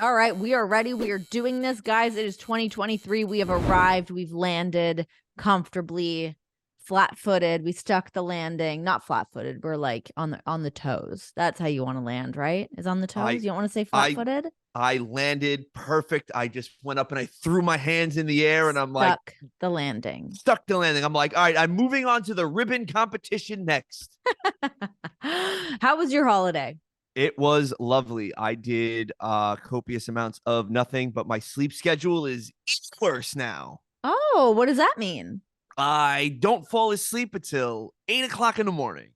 All right, we are ready. We are doing this, guys. It is 2023. We have arrived. We've landed comfortably, flat-footed. We stuck the landing. Not flat-footed. We're like on the toes. That's how you want to land, right? Is on the toes. You don't want to say flat-footed? I landed perfect. I just went up and I threw my hands in the air and I'm like, stuck the landing. Stuck the landing. I'm like, all right, I'm moving on to the ribbon competition next. How was your holiday? It was lovely. I did copious amounts of nothing, but my sleep schedule is worse now. Oh, what does that mean? I don't fall asleep until 8 o'clock in the morning.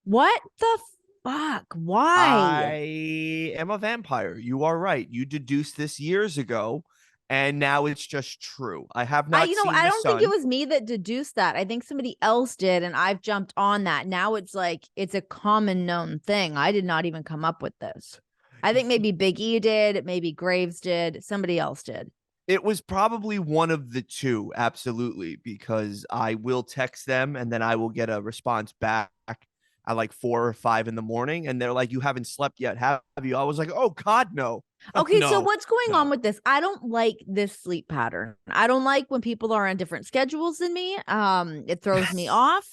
What the fuck? Why? I am a vampire. You are right. You deduced this years ago, and now it's just true. I have not seen I the don't sun. think it was me that deduced that. I think somebody else did, and I've jumped on that. Now it's like it's a common known thing. I did not even come up with this. I think maybe Big E did, maybe Graves did, somebody else did. It was probably one of the two, absolutely, because I will text them and then I will get a response back at like 4 or 5 in the morning, and they're like, "You haven't slept yet, have you?" I was like, "Oh God, no." Okay, No, so what's going no. on with this? I don't like this sleep pattern. I don't like when people are on different schedules than me. It throws me off.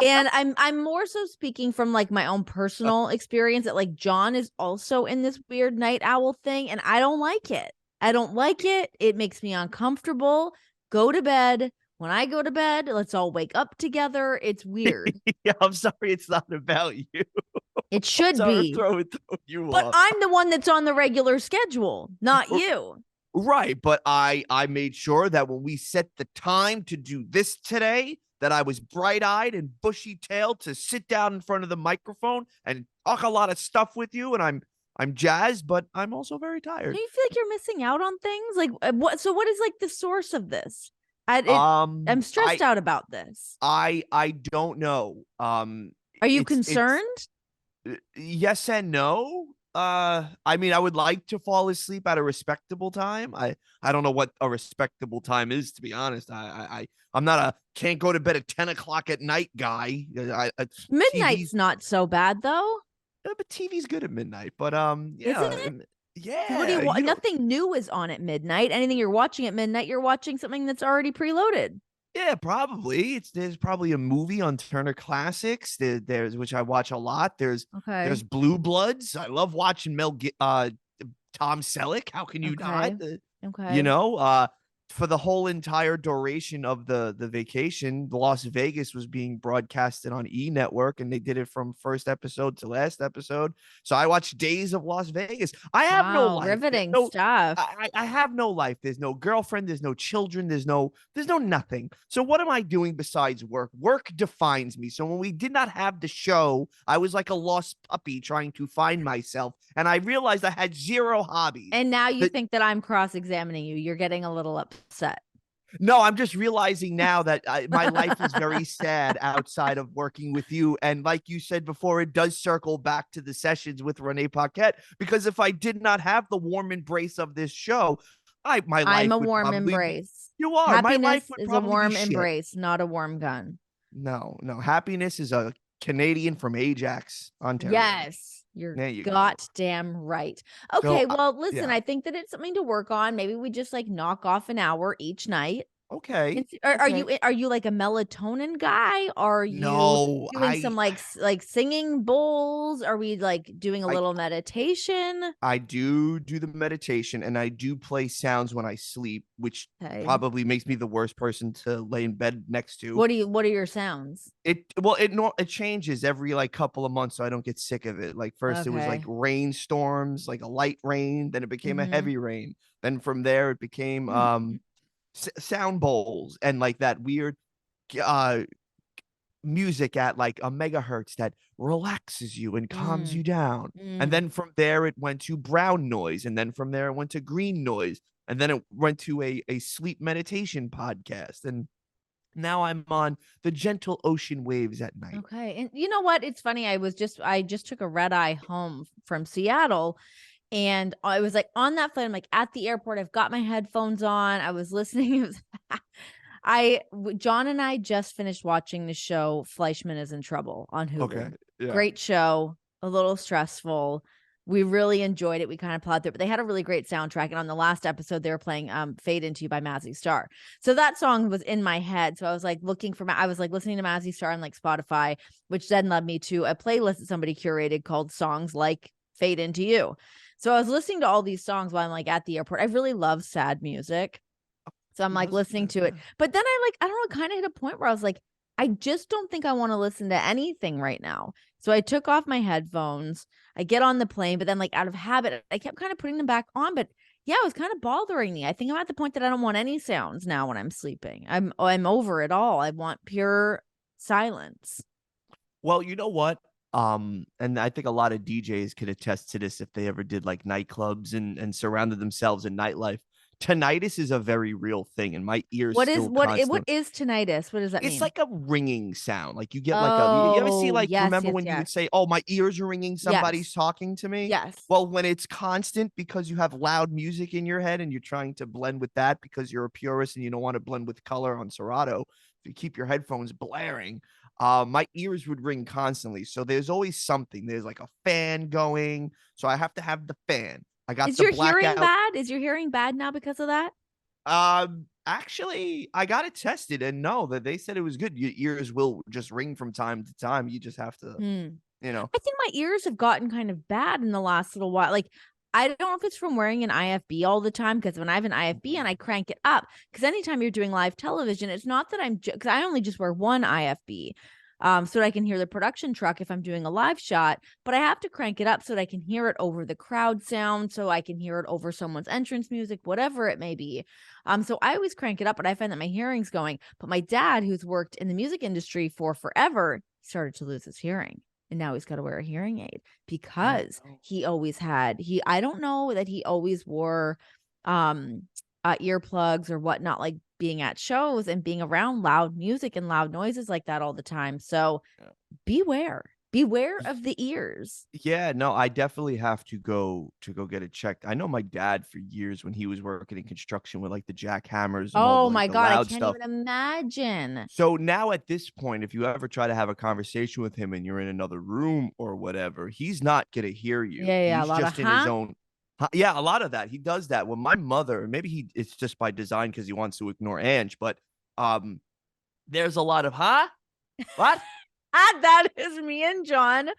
And I'm more so speaking from like my own personal experience that like John is also in this weird night owl thing, and I don't like it. I don't like it. It makes me uncomfortable. Go to bed. When I go to bed, let's all wake up together. It's weird. Yeah, I'm sorry, it's not about you. It should be. Throw you But off. I'm the one that's on the regular schedule, not you. Right, but I made sure that when we set the time to do this today, that I was bright-eyed and bushy-tailed to sit down in front of the microphone and talk a lot of stuff with you, and I'm jazzed, but I'm also very tired. Do you feel like you're missing out on things? Like what? So what is like the source of this? I'm stressed out about this. I don't know. Are you concerned? Yes and no. I mean, I would like to fall asleep at a respectable time. I don't know what a respectable time is, to be honest. I'm not a can't go to bed at 10 o'clock at night guy. Midnight's not so bad though. But TV's good at midnight. But Isn't yeah, it? yeah. What do you? Nothing new is on at midnight. Anything you're watching at midnight, you're watching something that's already preloaded. Yeah, probably. There's probably a movie on Turner Classics. There's which I watch a lot. There's Blue Bloods. I love watching Tom Selleck. How can you not? Okay. You know, for the whole entire duration of the vacation, Las Vegas was being broadcasted on E Network, and they did it from first episode to last episode. So I watched Days of Las Vegas. I have no life. Riveting stuff. I have no life. There's no girlfriend. There's no children. There's no nothing. So what am I doing besides work? Work defines me. So when we did not have the show, I was like a lost puppy trying to find myself, and I realized I had zero hobbies. And now you think that I'm cross-examining you. You're getting a little upset. No, I'm just realizing now that my life is very sad outside of working with you. And like you said before, it does circle back to the sessions with Renee Paquette, because if I did not have the warm embrace of this show, I'm a warm embrace. You are. Happiness my life would is a probably warm be shit. embrace, not a warm gun. No. Happiness is a Canadian from Ajax, Ontario. Yes. You're goddamn right. Okay, So, well, listen, I think that it's something to work on. Maybe we just like knock off an hour each night. Okay. Are you like a melatonin guy? Are you doing some like singing bowls? Are we like doing a little meditation? I do the meditation, and I do play sounds when I sleep, which probably makes me the worst person to lay in bed next to. What are your sounds? It changes every like couple of months, so I don't get sick of it. Like first it was like rainstorms, like a light rain, then it became a heavy rain. Then from there it became sound bowls and like that weird music at like a megahertz that relaxes you and calms you down. And then from there it went to brown noise, and then from there it went to green noise, and then it went to a sleep meditation podcast, and now I'm on the gentle ocean waves at night. Okay. And you know what? It's funny. I just took a red eye home from Seattle. And I was like on that flight, I'm like at the airport. I've got my headphones on. I was listening. John and I just finished watching the show Fleischman is in Trouble on Hulu. Okay. Yeah. Great show. A little stressful. We really enjoyed it. We kind of plowed through it, but they had a really great soundtrack. And on the last episode, they were playing Fade Into You by Mazzy Star. So that song was in my head. So I was like I was like listening to Mazzy Star on like Spotify, which then led me to a playlist that somebody curated called Songs Like Fade Into You. So I was listening to all these songs while I'm like at the airport. I really love sad music. So I'm like listening to it. But then I don't know, kind of hit a point where I was like, I just don't think I want to listen to anything right now. So I took off my headphones. I get on the plane, but then like out of habit, I kept kind of putting them back on. But yeah, it was kind of bothering me. I think I'm at the point that I don't want any sounds now when I'm sleeping. I'm over it all. I want pure silence. Well, you know what? And I think a lot of DJs could attest to this if they ever did like nightclubs and surrounded themselves in nightlife. Tinnitus is a very real thing, and my ears What still is tinnitus? What does that mean? It's like a ringing sound. Like you get like you ever see like, yes, remember yes, when you would yes. say, "Oh, my ears are ringing, somebody's Yes. talking to me"? Yes. Well, when it's constant because you have loud music in your head and you're trying to blend with that because you're a purist and you don't want to blend with color on Serato, if you keep your headphones blaring, my ears would ring constantly. So there's always something. There's like a fan going, so I have to have the fan. I got Is the your hearing blackout. bad? Is your hearing bad now because of that? Actually, I got it tested and no, that they said it was good. Your ears will just ring from time to time. You just have to, Hmm. you know. I think my ears have gotten kind of bad in the last little while. Like, I don't know if it's from wearing an IFB all the time, because when I have an IFB and I crank it up, because anytime you're doing live television, it's not that because I only just wear one IFB, so that I can hear the production truck if I'm doing a live shot, but I have to crank it up so that I can hear it over the crowd sound, so I can hear it over someone's entrance music, whatever it may be. So I always crank it up, but I find that my hearing's going. But my dad, who's worked in the music industry for forever, started to lose his hearing. And now he's got to wear a hearing aid because he always had I don't know that he always wore earplugs or whatnot, like being at shows and being around loud music and loud noises like that all the time. So beware of the ears. Yeah, no, I definitely have to go get it checked. I know my dad for years when he was working in construction with like the jackhammers and all the Oh like my the God, I loud can't stuff. even imagine. So now at this point, if you ever try to have a conversation with him and you're in another room or whatever, he's not gonna hear you. Yeah, a He's lot of just in his own. Yeah, a lot of that. He does that. Well, my mother, maybe it's just by design because he wants to ignore Ange, but there's a lot of what? That is me and John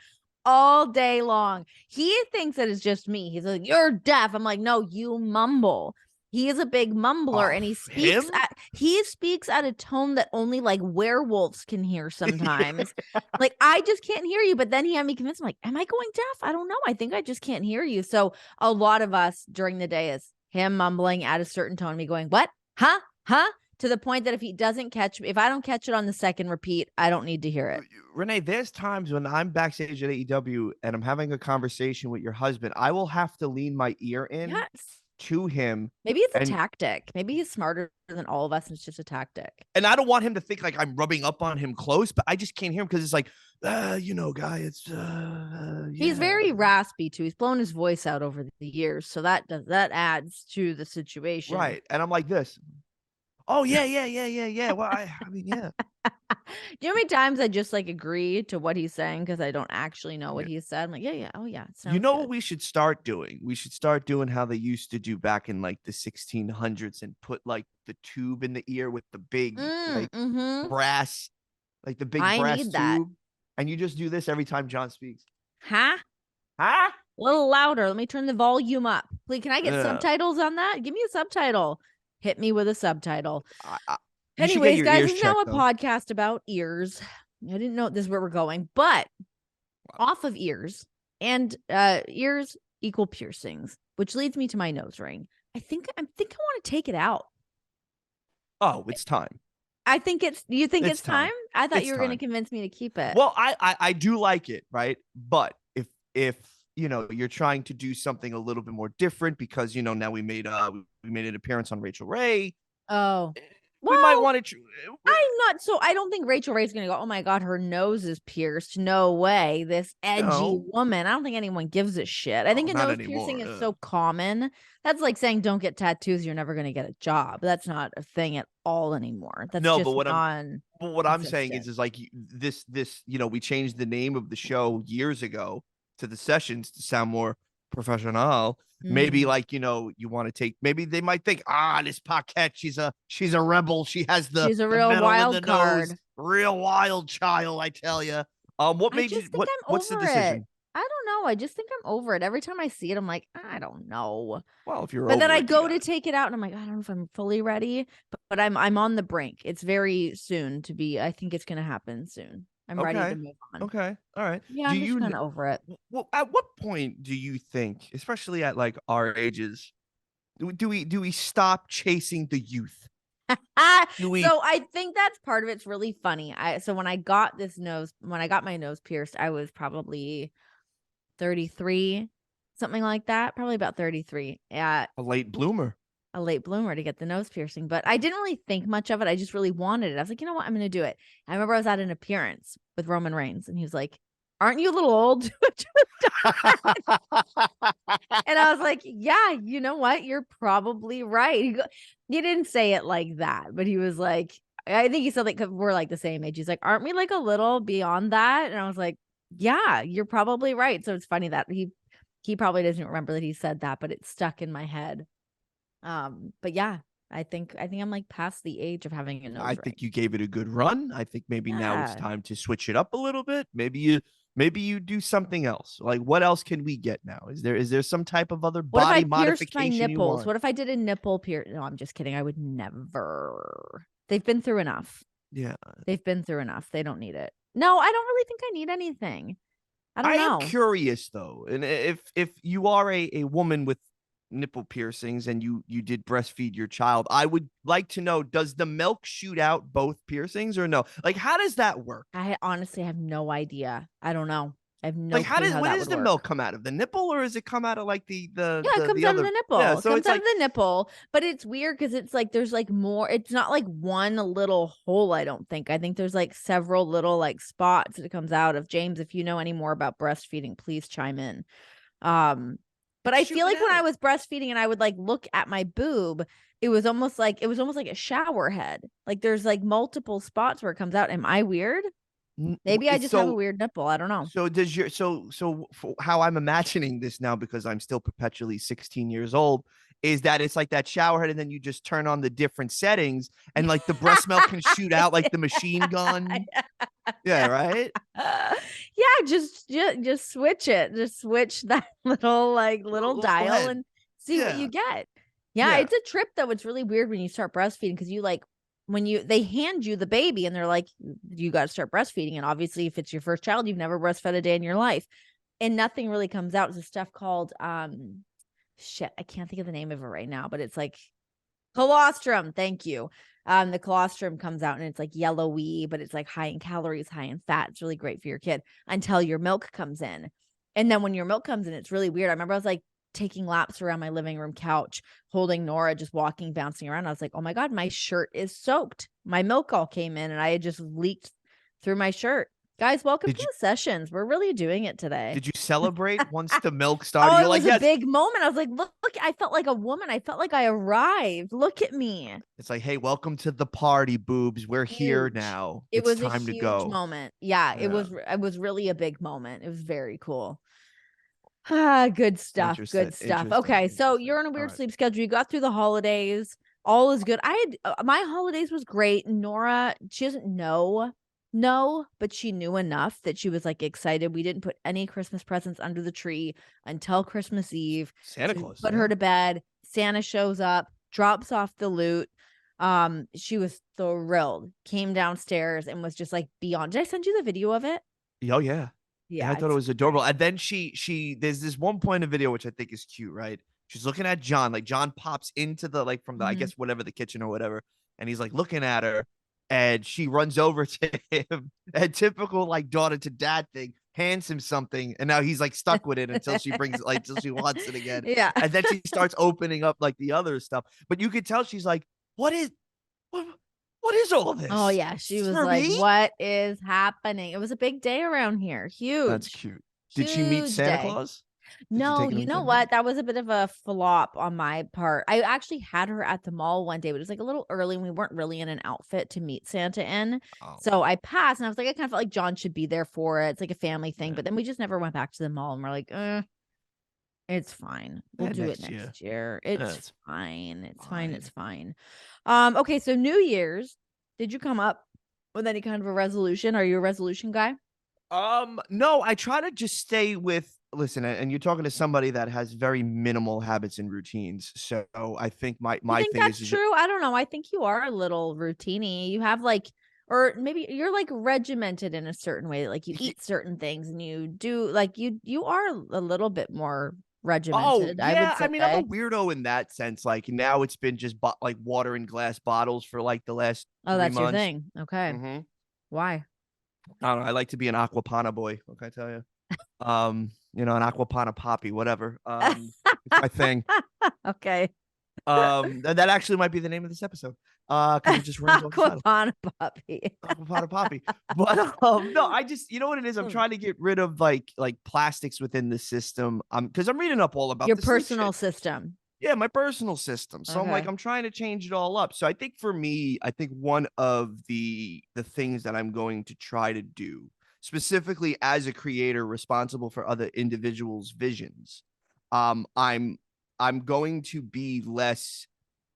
all day long. He thinks that it's just me. He's like, "You're deaf." I'm like, "No, you mumble." He is a big mumbler, and he speaks at a tone that only like werewolves can hear sometimes. Like, I just can't hear you. But then he had me convinced. I'm like, "Am I going deaf? I don't know. I think I just can't hear you." So a lot of us during the day is him mumbling at a certain tone, me going, "What? Huh? Huh?" To the point that if I don't catch it on the second repeat, I don't need to hear it. Renee, there's times when I'm backstage at AEW and I'm having a conversation with your husband, I will have to lean my ear in Yes. to him. Maybe it's a tactic. Maybe he's smarter than all of us, and it's just a tactic. And I don't want him to think like I'm rubbing up on him close, but I just can't hear him because it's like, guy, it's He's very raspy too. He's blown his voice out over the years, so that adds to the situation. Right. And I'm like this. Oh, yeah. Well, I mean, yeah. Do you know how many times I just like agree to what he's saying because I don't actually know what he said? I'm like, yeah. Oh, yeah. You know good. what we should start doing? We should start doing how they used to do back in like the 1600s and put like the tube in the ear with the big brass, like the big brass tube. That. And you just do this every time John speaks. Huh? A little louder. Let me turn the volume up. Please, can I get subtitles on that? Give me a subtitle. Hit me with a subtitle. Anyways, guys, this is now a podcast about ears. I didn't know this is where we're going, but off of ears and ears equal piercings, which leads me to my nose ring. I think I want to take it out. Oh, it's time. I think you think it's time? I thought you were going to convince me to keep it. Well, I do like it, right? But if you're trying to do something a little bit more different because now we made an appearance on Rachel Ray. Oh, we might want to. I don't think Rachel Ray's going to go, "Oh my God, her nose is pierced." No way. This edgy woman. I don't think anyone gives a shit. I think a nose piercing is so common. That's like saying don't get tattoos. You're never going to get a job. That's not a thing at all anymore. That's just what I'm saying is like this, we changed the name of the show years ago to The Sessions to sound more professional. Maybe like, you know, you want to take, maybe they might think, this Paquette, she's a rebel. She has She's a the real metal in wild the nose. card. Real wild child, I tell you. What I made you, just think I'm what's the over it. decision? I don't know. I just think I'm over it. Every time I see it, I'm like, I don't know. Well, if you're But then over I it, you go got to it. take it out and I'm like, I don't know if I'm fully ready, but I'm on the brink. It's very soon to be. I think it's going to happen soon. I'm ready to Okay. move on. Okay. All right. Yeah, Do I'm just you, kind of over it. well, at what point do you think, especially at like our ages, do we stop chasing the youth? Do we? So I think that's part of it's really funny. So when I got my nose pierced, I was probably 33, something like that, probably about 33. At A late bloomer. a late bloomer to get the nose piercing, but I didn't really think much of it. I just really wanted it. I was like, you know what? I'm going to do it. I remember I was at an appearance with Roman Reigns and he was like, aren't you a little old? And I was like, yeah, you know what? You're probably right. He didn't say it like that, but he was like, I think he said like, 'cause we're like the same age. He's like, aren't we like a little beyond that? And I was like, yeah, you're probably right. So it's funny that he probably doesn't remember that he said that, but it stuck in my head. But yeah, I think I'm like past the age of having a I nose ring. think you gave it a good run. I think maybe now it's Yeah. time to switch it up a little bit. Maybe you do something else. Like what else can we get now? Is there some type of other What if I body pierced my modification you nipples? want? What if I did a nipple pierce? No, I'm just kidding. I would never. They've been through enough. Yeah. They've been through enough. They don't need it. No, I don't really think I need anything. I don't I am know. curious though, and if you are a woman with nipple piercings and you did breastfeed your child, I would like to know, does the milk shoot out both piercings or no? Like how does that work? I honestly have no idea. I don't know. I have no Like how clue does how when that does would the work. milk come out of the nipple or does it come out of like Yeah, it comes the out of other? the Yeah, nipple. It so comes it's out of like the nipple, but it's weird because it's like there's like more. It's not like one little hole, I don't think. I think there's like several little like spots that it comes out of. James, if you know any more about breastfeeding, please chime in. Um, but it's I feel shooting like when I out. was breastfeeding and I would like look at my boob, it was almost like a shower head. Like there's like multiple spots where it comes out. Am I weird? Maybe I just have a So weird nipple. I don't know. does your for how I'm imagining this now because I'm still perpetually 16 years old is that it's like that shower head and then you just turn on the different settings and like the breast milk can shoot out like the machine gun. Yeah, right. Yeah, just switch it. Just switch that little Little dial head. and see what Yeah. you get. Yeah, Yeah. it's a trip though. It's really weird when you start breastfeeding because you like when they hand you the baby and they're like, you got to start breastfeeding. And obviously, if it's your first child, you've never breastfed a day in your life, and nothing really comes out. It's a stuff called shit. I can't think of the name of it right now, but it's like colostrum. Thank you. The colostrum comes out and it's like yellowy, but it's like high in calories, high in fat. It's really great for your kid until your milk comes in. And then when your milk comes in, it's really weird. I remember I was like taking laps around my living room couch, holding Nora, just walking, bouncing around. I was like, oh my God, my shirt is soaked. My milk all came in and I had just leaked through my shirt. Guys, welcome Did to you the sessions. We're really doing it today. did you celebrate once the milk started? Oh, You're it like, was a yes. big moment. I was like, look, I felt like a woman. I felt like I arrived. Look at me. It's like, hey, welcome to the party, boobs. We're here Huge. now. It It's was a time to huge go. moment. Yeah, Yeah. it was really a big moment. It was very cool. Ah, good stuff. Interesting. Good stuff. Interesting. Okay, so Interesting. you're on a All weird right. sleep schedule. You got through the holidays. All is good. I had my holidays was great. Nora, she doesn't know, no, but she knew enough that she was like excited. We didn't put any Christmas presents under the tree until Christmas Eve. Santa So we Claus. put Yeah. her to bed. Santa shows up, drops off the loot. She was thrilled, came downstairs and was just like beyond. Did I send you the video of it? Oh yeah. Yeah, I Yeah, thought it it's was adorable. And then she there's this one point in the video which I think is cute, right? She's looking at John, like John pops into the like from the I Mhm. guess whatever the kitchen or whatever, and he's like looking at her, and she runs over to him, and typical like daughter to dad thing, hands him something, and now he's like stuck with it until she brings it like till she wants it again, Yeah. and then she starts opening up like the other stuff, but you could tell she's like, what is what what is all this? Oh yeah, she This is was for like, me? "What is happening?" It was a big day around here. That's Huge. cute. Did she meet Huge Santa day. Claus? Did you No, take you anything know from him? what? That was a bit of a flop on my part. I actually had her at the mall one day, but it was like a little early and we weren't really in an outfit to meet Santa in. Oh, So I passed and I was like, I kind of felt like John should be there for it. It's like a family thing. yeah. But then we just never went back to the mall and we're like, It's fine. We'll do it next year. next year. It's It's fine. It's fine. It's fine. fine. Okay, so New Year's, did you come up with any kind of a resolution? Are you a resolution guy? No, I try to just stay with listen, and you're talking to somebody that has very minimal habits and routines. So I think my You my think thing that's is true? I don't know. I think you are a little routine-y. You have like, or maybe you're like regimented in a certain way. Like you eat certain things and you do like you are a little bit more oh regimented, I would yeah, I mean I'm a say. weirdo in that sense. Like now it's been just like water in glass bottles for like the last Oh, three that's your months. thing. Okay. Mm-hmm. Why? I don't know. I like to be an aquapana boy. What can I tell you? An aquapana poppy, whatever. It's my thing. Okay. That actually might be the name of this episode. Because it just runs off the title. Aquapana puppy. Aquapana poppy. But no, I just you know what it is. I'm trying to get rid of like plastics within the system. Because I'm reading up all about Your the sleep personal shit. system. Yeah, my personal system. So I'm like, Okay. I'm trying to change it all up. So I think for me, I think one of the things that I'm going to try to do, specifically as a creator responsible for other individuals' visions, I'm going to be less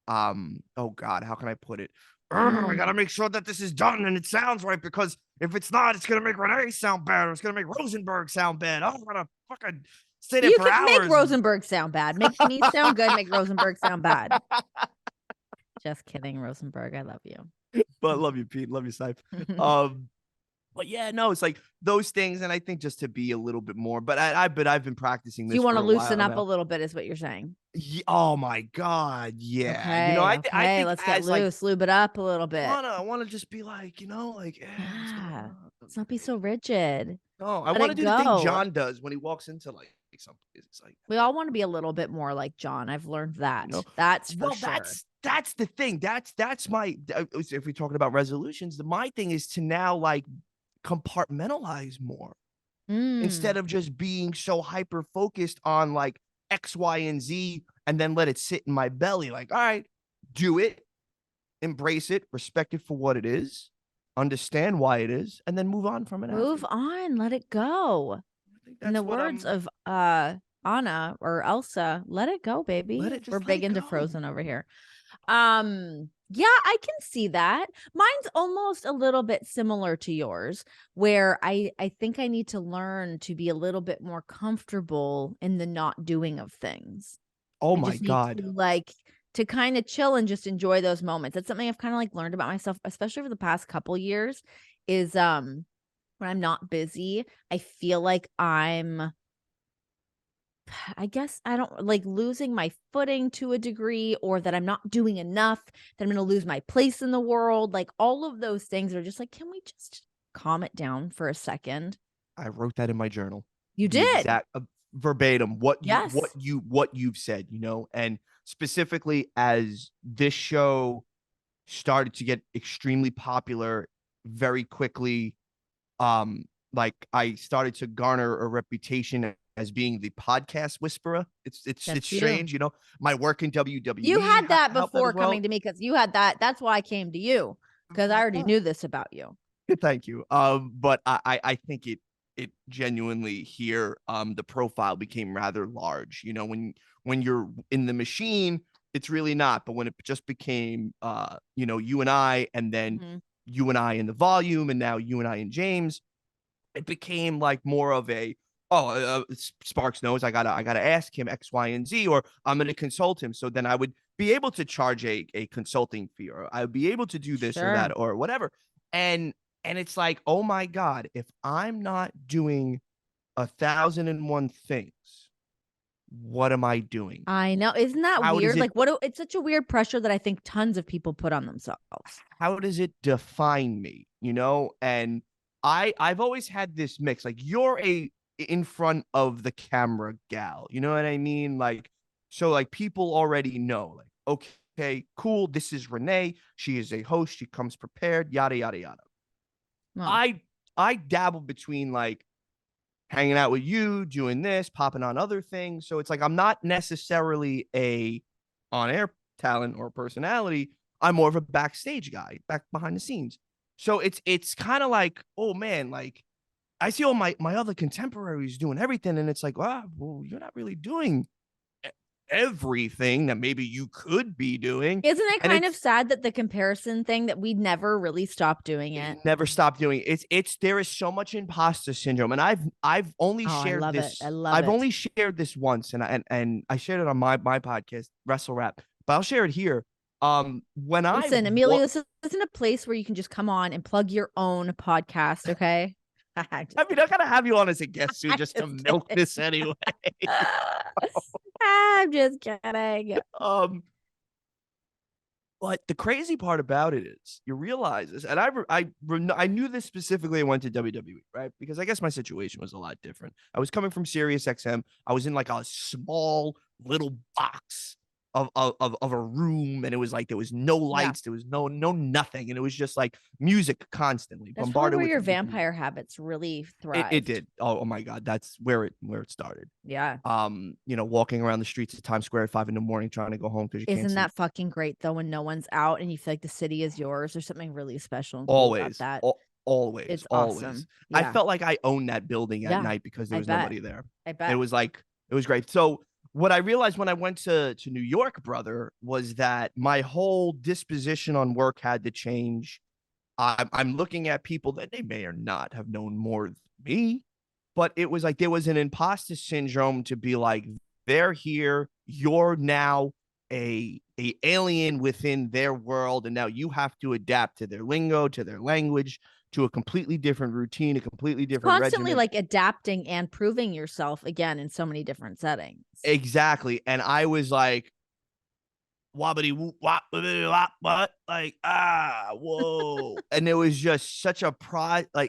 oh God, how can I put it? I gotta make sure that this is done and it sounds right because if it's not, it's gonna make Renee sound bad or it's gonna make Rosenberg sound bad. I'm gonna fucking stay there You for can make hours. Rosenberg sound bad. Make me sound good, make Rosenberg sound bad. Just kidding, Rosenberg. I love you. But love you, Pete. Love you, Snipe. Um, but yeah, no, it's like those things, and I think just to be a little bit more. But I've been practicing You this want for to a loosen while up a now. little bit, is what you're saying. Oh my God, yeah. Okay. I Okay. think Let's get as like loose, lube it up a little bit. I wanna just be like what's going Yeah. on? Let's not be so rigid. No, I Let want to it do the thing go. John does when he walks into like some place. It's like We all want to be a little bit more like John. I've learned you know, that. That's for well, sure. that's the thing. That's my if we're talking about resolutions, my thing is to now like compartmentalize more instead Mm. of just being so hyper focused on like X, Y, and Z and then let it sit in my belly. Like, all right, do it, embrace it, respect it for what it is, understand why it is, and then move on from it Move afterwards. on. Let it go. I think In the that's what words I'm of Anna or Elsa, let it go, let baby. it We're just let big it into go. Frozen over here. Yeah, I can see that. Mine's almost a little bit similar to yours, where I think I need to learn to be a little bit more comfortable in the not doing of things. Oh I my just need God. to like to kind of chill and just enjoy those moments. That's something I've kind of like learned about myself, especially over the past couple years, is when I'm not busy, I feel like I guess I don't like losing my footing to a degree, or that I'm not doing enough, that I'm going to lose my place in the world. Like all of those things are just like, can we just calm it down for a second? I wrote that in my journal. You The did. exact verbatim Yes. what you've said, and specifically as this show started to get extremely popular very quickly, like I started to garner a reputation as being the podcast whisperer. It's That's you. strange, my work in You WWE had that helped that before as well. coming to me because you had that. That's why I came to you, because I already knew this about you. Thank you. But I think it genuinely here, the profile became rather large. When you're in the machine, it's really not. But when it just became you and I, and then Mhm. you and I in the volume, and now you and I and James, it became like more of a Sparks knows I gotta ask him X, Y, and Z, or I'm gonna consult him. So then I would be able to charge a consulting fee, or I would be able to do this or that Sure. or whatever. And it's like, oh my God, if I'm not doing 1,001 things, what am I doing? I know. Isn't that How does weird? it Like, it's such a weird pressure that I think tons of people put on themselves. how does it define me? And I've always had this mix. Like you're a in front of the camera gal. You know what I mean? Like, so like people already know, like, okay, cool. This is Renee. She is a host. She comes prepared, yada, yada, yada. Well, I dabble between like hanging out with you, doing this, popping on other things. So it's like I'm not necessarily a on-air talent or personality. I'm more of a backstage guy, back behind the scenes. So it's kind of like, oh man, like I see all my other contemporaries doing everything, and it's like, wow, well, you're not really doing everything that maybe you could be doing. Isn't it And kind of sad that the comparison thing that we never really stopped doing it? never stop doing it. It's there is so much imposter syndrome, and I've only I shared love it. this. I love I've it. only shared this once, and I shared it on my podcast, Wrestle Rap, but I'll share it here. When Listen, Emilio, this isn't a place where you can just come on and plug your own podcast, okay? I mean, I gotta have you on as a guest soon just to milk kidding. this anyway. I'm just kidding. But the crazy part about it is you realize this, and I knew this specifically. I went to WWE, right? Because I guess my situation was a lot different. I was coming from Sirius XM. I was in like a small little box of a room, and it was like there was no lights, there was no nothing, and it was just like music constantly. That's bombarded where with your music. vampire habits really thrived. It did. Oh my God, that's where it started. Yeah. Walking around the streets of Times Square at 5 a.m. trying to go home because you can't Isn't sleep. that fucking great though when no one's out and you feel like the city is yours? There's something really special and cool about that. Always. It's always. awesome. I Yeah. felt like I owned that building at Yeah, night because there I was bet. nobody there. I bet. It was great. So what I realized when I went to New York, brother, was that my whole disposition on work had to change. I'm looking at people that they may or not have known more than me, but it was like there was an imposter syndrome to be like, they're here, you're now a alien within their world, and now you have to adapt to their lingo, to their language, to a completely different routine, a completely different Constantly regimen. like adapting and proving yourself again in so many different settings. Exactly. And I was like, wobbity whoop wop, what? Like, whoa. And it was just such a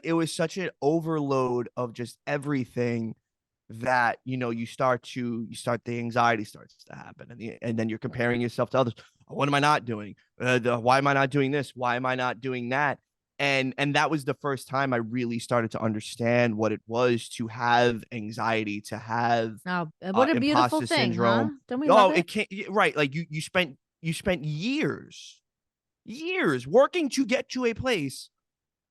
it was such an overload of just everything that you start the anxiety starts to happen, and then you're comparing yourself to others. What am I not doing? Why am I not doing this? Why am I not doing that? And that was the first time I really started to understand what it was to have anxiety, to have what a beautiful imposter thing, syndrome. huh? Don't we love it? It can't, right? Like you spent years working to get to a place,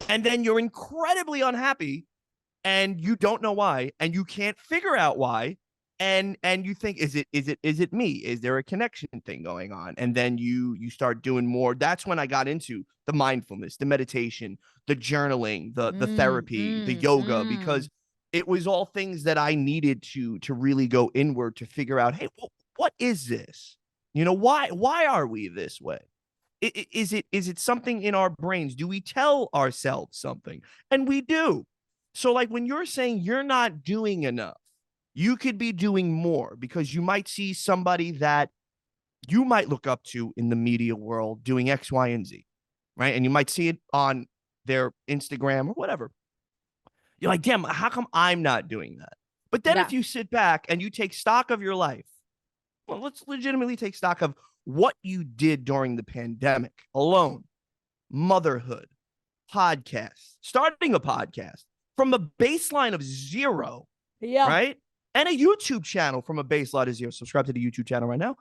and then you're incredibly unhappy, and you don't know why, and you can't figure out why, and you think, is it me? Is there a connection thing going on? And then you start doing more. That's when I got into the mindfulness, the meditation, the journaling, the therapy, the yoga, because it was all things that I needed to really go inward to figure out, hey, what is this? Why are we this way? Is it something in our brains? Do we tell ourselves something? And we do. So like when you're saying you're not doing enough, you could be doing more, because you might see somebody that you might look up to in the media world doing X, Y, and Z, right? And you might see it on their Instagram or whatever. You're like, damn, how come I'm not doing that? But then if you sit back and you take stock of your life, well, let's legitimately take stock of what you did during the pandemic alone. Motherhood, podcast, starting a podcast from a baseline of 0, right? And a YouTube channel from a baseline of 0. Subscribe to the YouTube channel right now.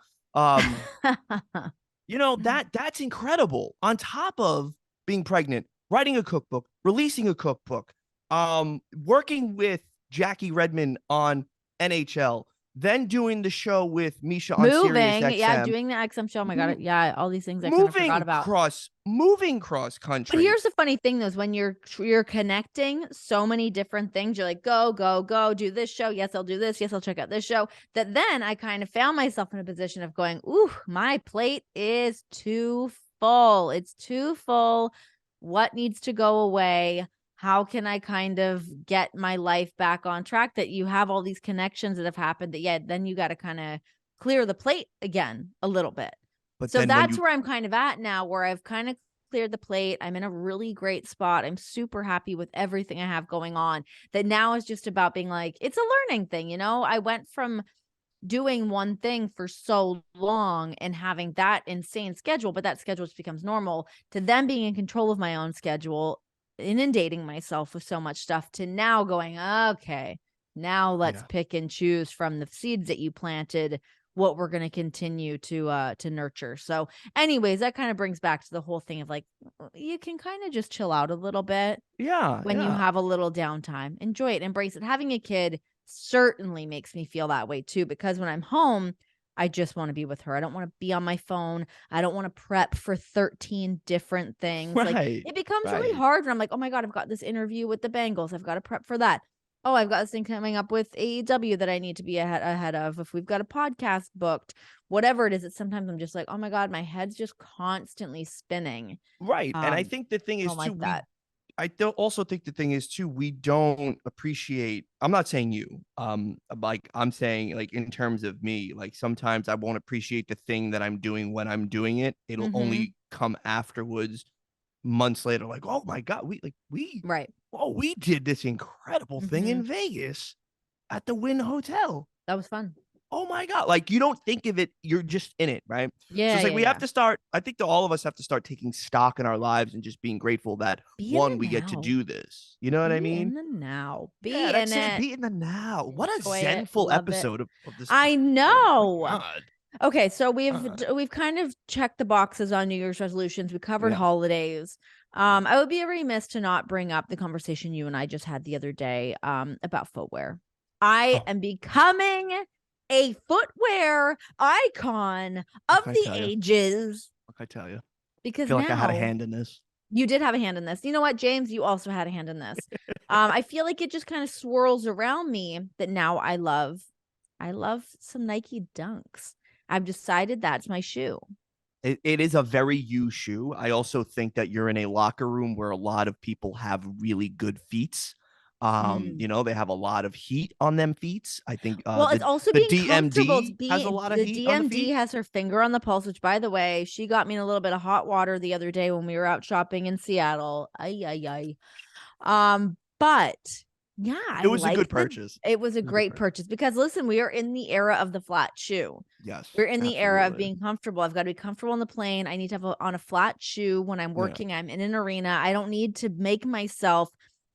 That's incredible. On top of being pregnant, writing a cookbook, releasing a cookbook, working with Jackie Redmond on NHL, then doing the show with Misha on Sirius XM. Doing the XM show. Oh my God. Yeah, all these things I kind of forgot about. Moving cross country. But here's the funny thing, though, is when you're connecting so many different things, you're like, go, do this show. Yes, I'll do this. Yes, I'll check out this show. That then I kind of found myself in a position of going, ooh, my plate is too full. It's too full. What needs to go away? How can I kind of get my life back on track? That you have all these connections that have happened that, then you got to kind of clear the plate again a little bit. But so that's where I'm kind of at now, where I've kind of cleared the plate. I'm in a really great spot. I'm super happy with everything I have going on. That now is just about being like, it's a learning thing. I went from doing one thing for so long and having that insane schedule, but that schedule just becomes normal, to then being in control of my own schedule, inundating myself with so much stuff, to now going, okay, now let's pick and choose from the seeds that you planted what we're going to continue to nurture. So anyways, that kind of brings back to the whole thing of like, you can kind of just chill out a little bit Yeah, when you have a little downtime. Enjoy it, embrace it. Having a kid certainly makes me feel that way too, because when I'm home, I just want to be with her. I don't want to be on my phone. I don't want to prep for 13 different things. Like right, it becomes really right. hard when I'm like, oh my God, I've got this interview with the Bengals. I've got to prep for that. Oh, I've got this thing coming up with AEW that I need to be ahead of. If we've got a podcast booked, whatever it is, it's sometimes I'm just like, oh my God, my head's just constantly spinning. Right. And I think the thing I is don't too, like that. I don't also think the thing is too, we don't appreciate, I'm not saying you, like I'm saying like in terms of me, like sometimes I won't appreciate the thing that I'm doing when I'm doing it. It'll Mm-hmm. only come afterwards, months later, like, oh my God, Right. we did this incredible thing Mm-hmm. in Vegas at the Wynn Hotel. That was fun. Oh my God. Like you don't think of it, you're just in it, right? So Yeah, it's like yeah, we have yeah. to start, I think that all of us have to start taking stock in our lives and just being grateful that Be in one, the we get to now. do this. You know what I Be mean? in the now. Yeah, Be in that's it. it. Be in the now. What a Enjoy it. zenful Love it. episode of this. I Oh my know. God. Okay, so God. we've kind of checked the boxes on New Year's resolutions. We covered Yeah. holidays. Yeah. I would be remiss to not bring up the conversation you and I just had the other day about footwear. I Oh, am becoming a footwear icon of what can I the tell you? ages What can I tell you? I because feel like I had a now hand in this. you did have a hand in this. You know what, James? You also had a hand in this. I feel like it just kind of swirls around me that now I love some Nike Dunks. I've decided that's my shoe. It is a very you shoe. I also think that you're in a locker room where a lot of people have really good feet. Mm. They have a lot of heat on them feet. I think Well, it's also the being comfortable. It's DMD has a being lot of the heat on the DMD feet. has her finger on the pulse, which by the way, she got me in a little bit of hot water the other day when we were out shopping in Seattle. Ay, ay, ay. But yeah, It I was a good like purchase. it was a It was a good great purchase. purchase because listen, we are in the era of the flat shoe. Yes, We're in the era of absolutely. being comfortable. I've got to be comfortable on the plane. I need to have on a flat shoe when I'm Yeah. working. I'm in an arena. I don't need to make myself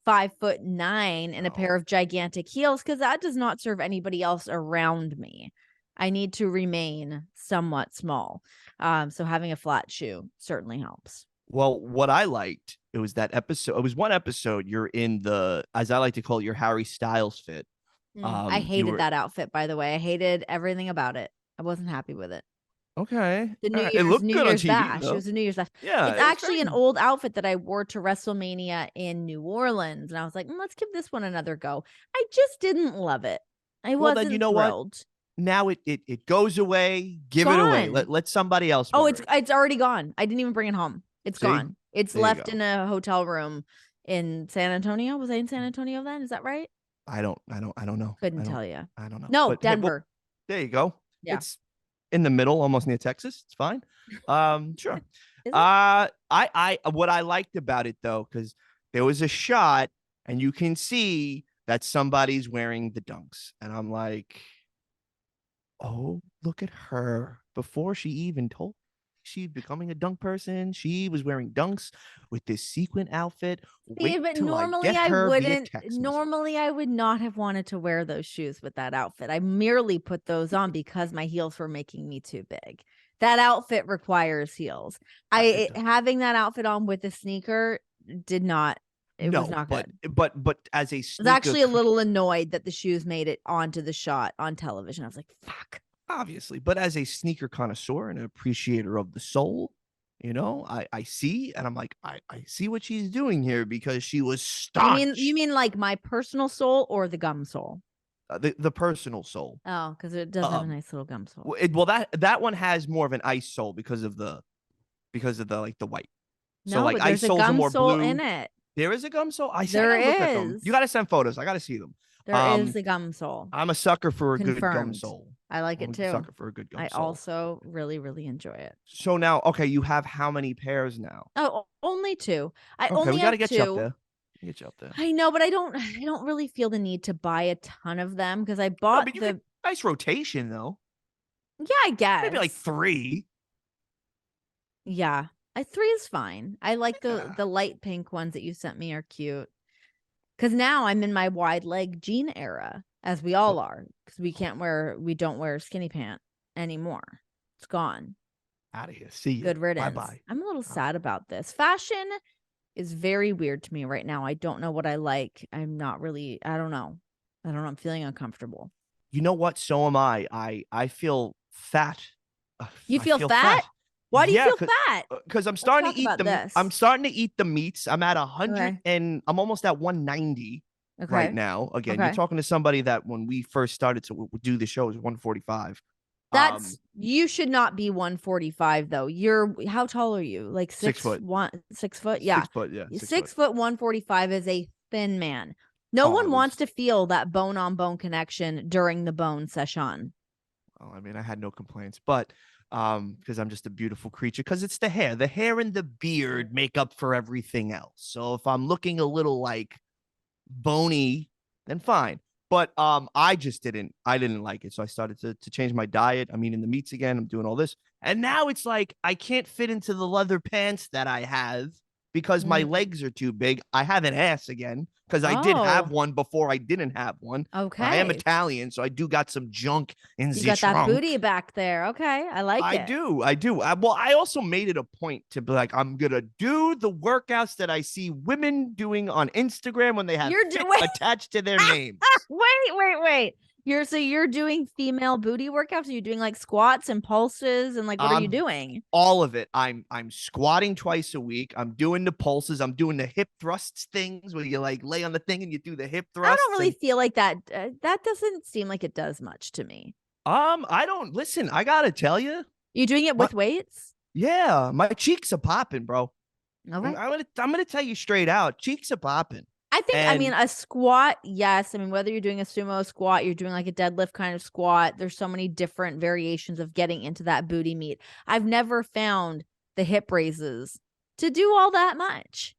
5'9" in a pair No. of gigantic heels because that does not serve anybody else around me. I need to remain somewhat small. So having a flat shoe certainly helps. Well, what I liked, it was that episode. It was one episode you're in the, as I like to call it, your Harry Styles fit. I You hated were that outfit, by the way. I hated everything about it. I wasn't happy with it. okay. The All right. It looked New good on Year's TV bash. It though. was a New Year's bash. Yeah, It's it was actually very an old outfit that I wore to WrestleMania in New Orleans, and I was like, let's give this one another go. I just didn't love it. I well. Then you wasn't know what? thrilled. Now it goes away. It's Give it away. gone. Let somebody else Oh, wear it. it's already gone. I didn't even bring it home. It's See, gone. It's there you left go. in a hotel room in San Antonio. Was I in San Antonio then? Is that right? I don't know. Couldn't tell you. I don't know. No, But hey, well, Denver. there you go. Yeah. It's in the middle, almost near Texas. It's fine. Sure. Is it? I what I liked about it though, because there was a shot and you can see that somebody's wearing the dunks, and I'm like, oh, look at her. Before she even told she's becoming a dunk person, she was wearing dunks with this sequin outfit. See, Wait but till I normally get I her via wouldn't. text message. Normally I would not have wanted to wear those shoes with that outfit. I merely put those on because my heels were making me too big. That outfit requires heels. It does. Having that outfit on with a sneaker did not. It was No, not good. but as a I was sneaker, actually a little annoyed that the shoes made it onto the shot on television. I was like, "Fuck." obviously, but as a sneaker connoisseur and an appreciator of the soul, I see, and I'm like, I see what she's doing here because she was You staunch. mean like my personal soul or the gum sole? The personal soul. Oh, because it does have a Um, nice little gum sole. well, that one has more of an ice sole because of the like the white. So No, like but ice there's a soles are gum more sole in blue. it. There is a gum sole. I There gotta look at them. You is. gotta send photos. I gotta see them. There is Um, a gum sole. I'm a sucker for a good gum Confirmed. sole. I like I'm it a too. sucker for a good gum I sole. also really, really enjoy it. So now, okay, you have how many pairs now? Oh, only two. I Okay, we only got to have get you up two. there. Get you up there. I know, but I don't really feel the need to buy a ton of them because I No, bought but you could nice rotation though. yeah, I Maybe like guess. 3. Yeah. Three is fine. I like Yeah. the light pink ones that you sent me are cute. Cause now I'm in my wide leg jean era, as we all Oh, are. Cause we oh, don't wear skinny pant. anymore. It's gone. Out of here. See you. Good riddance. Bye-bye. I'm a little sad about this. Fashion is very weird to me right now. I don't know what I like. I'm not really, I don't know. I'm feeling uncomfortable. You know what? So am I. I feel fat. You I feel fat? Why do you feel fat? Because I'm starting to eat I'm starting to eat the meats. I'm at 100 and I'm almost at 190 right now. Again, you're talking to somebody that when we first started to do the show was 145. You should not be 145 though. How tall are you? Like 6 foot. 6 foot? Yeah. 6 foot, yeah. 6 foot 145 is a thin man. No one wants to feel that bone on bone connection during the bone session. Oh, I mean, I had no complaints, but because I'm just a beautiful creature, because it's the hair and the beard make up for everything else. So if I'm looking a little like bony, then fine. But I didn't like it. So I started to change my diet. I'm eating the meats again. I'm doing all this. And now it's like I can't fit into the leather pants that I have because my legs are too big. I have an ass again because I did have one before I didn't have one. Okay. I am Italian, so I do got some junk in the trunk. You got that booty back there. Okay. I like it. I do. Well, I also made it a point to be like, I'm going to do the workouts that I see women doing on Instagram when they have attached to their names. Wait. You're doing female booty workouts? Are you doing like squats and pulses and like what are you doing? All of it. I'm squatting twice a week. I'm doing the pulses. I'm doing the hip thrusts things where you like lay on the thing and you do the hip thrusts. I don't really feel like that. That doesn't seem like it does much to me. I don't listen. I gotta tell you, you doing it with weights? Yeah, my cheeks are popping, bro. Okay. I'm gonna tell you straight out, cheeks are popping. I think, I mean, a squat, yes. I mean, whether you're doing a sumo squat, you're doing like a deadlift kind of squat, there's so many different variations of getting into that booty meat. I've never found the hip raises to do all that much.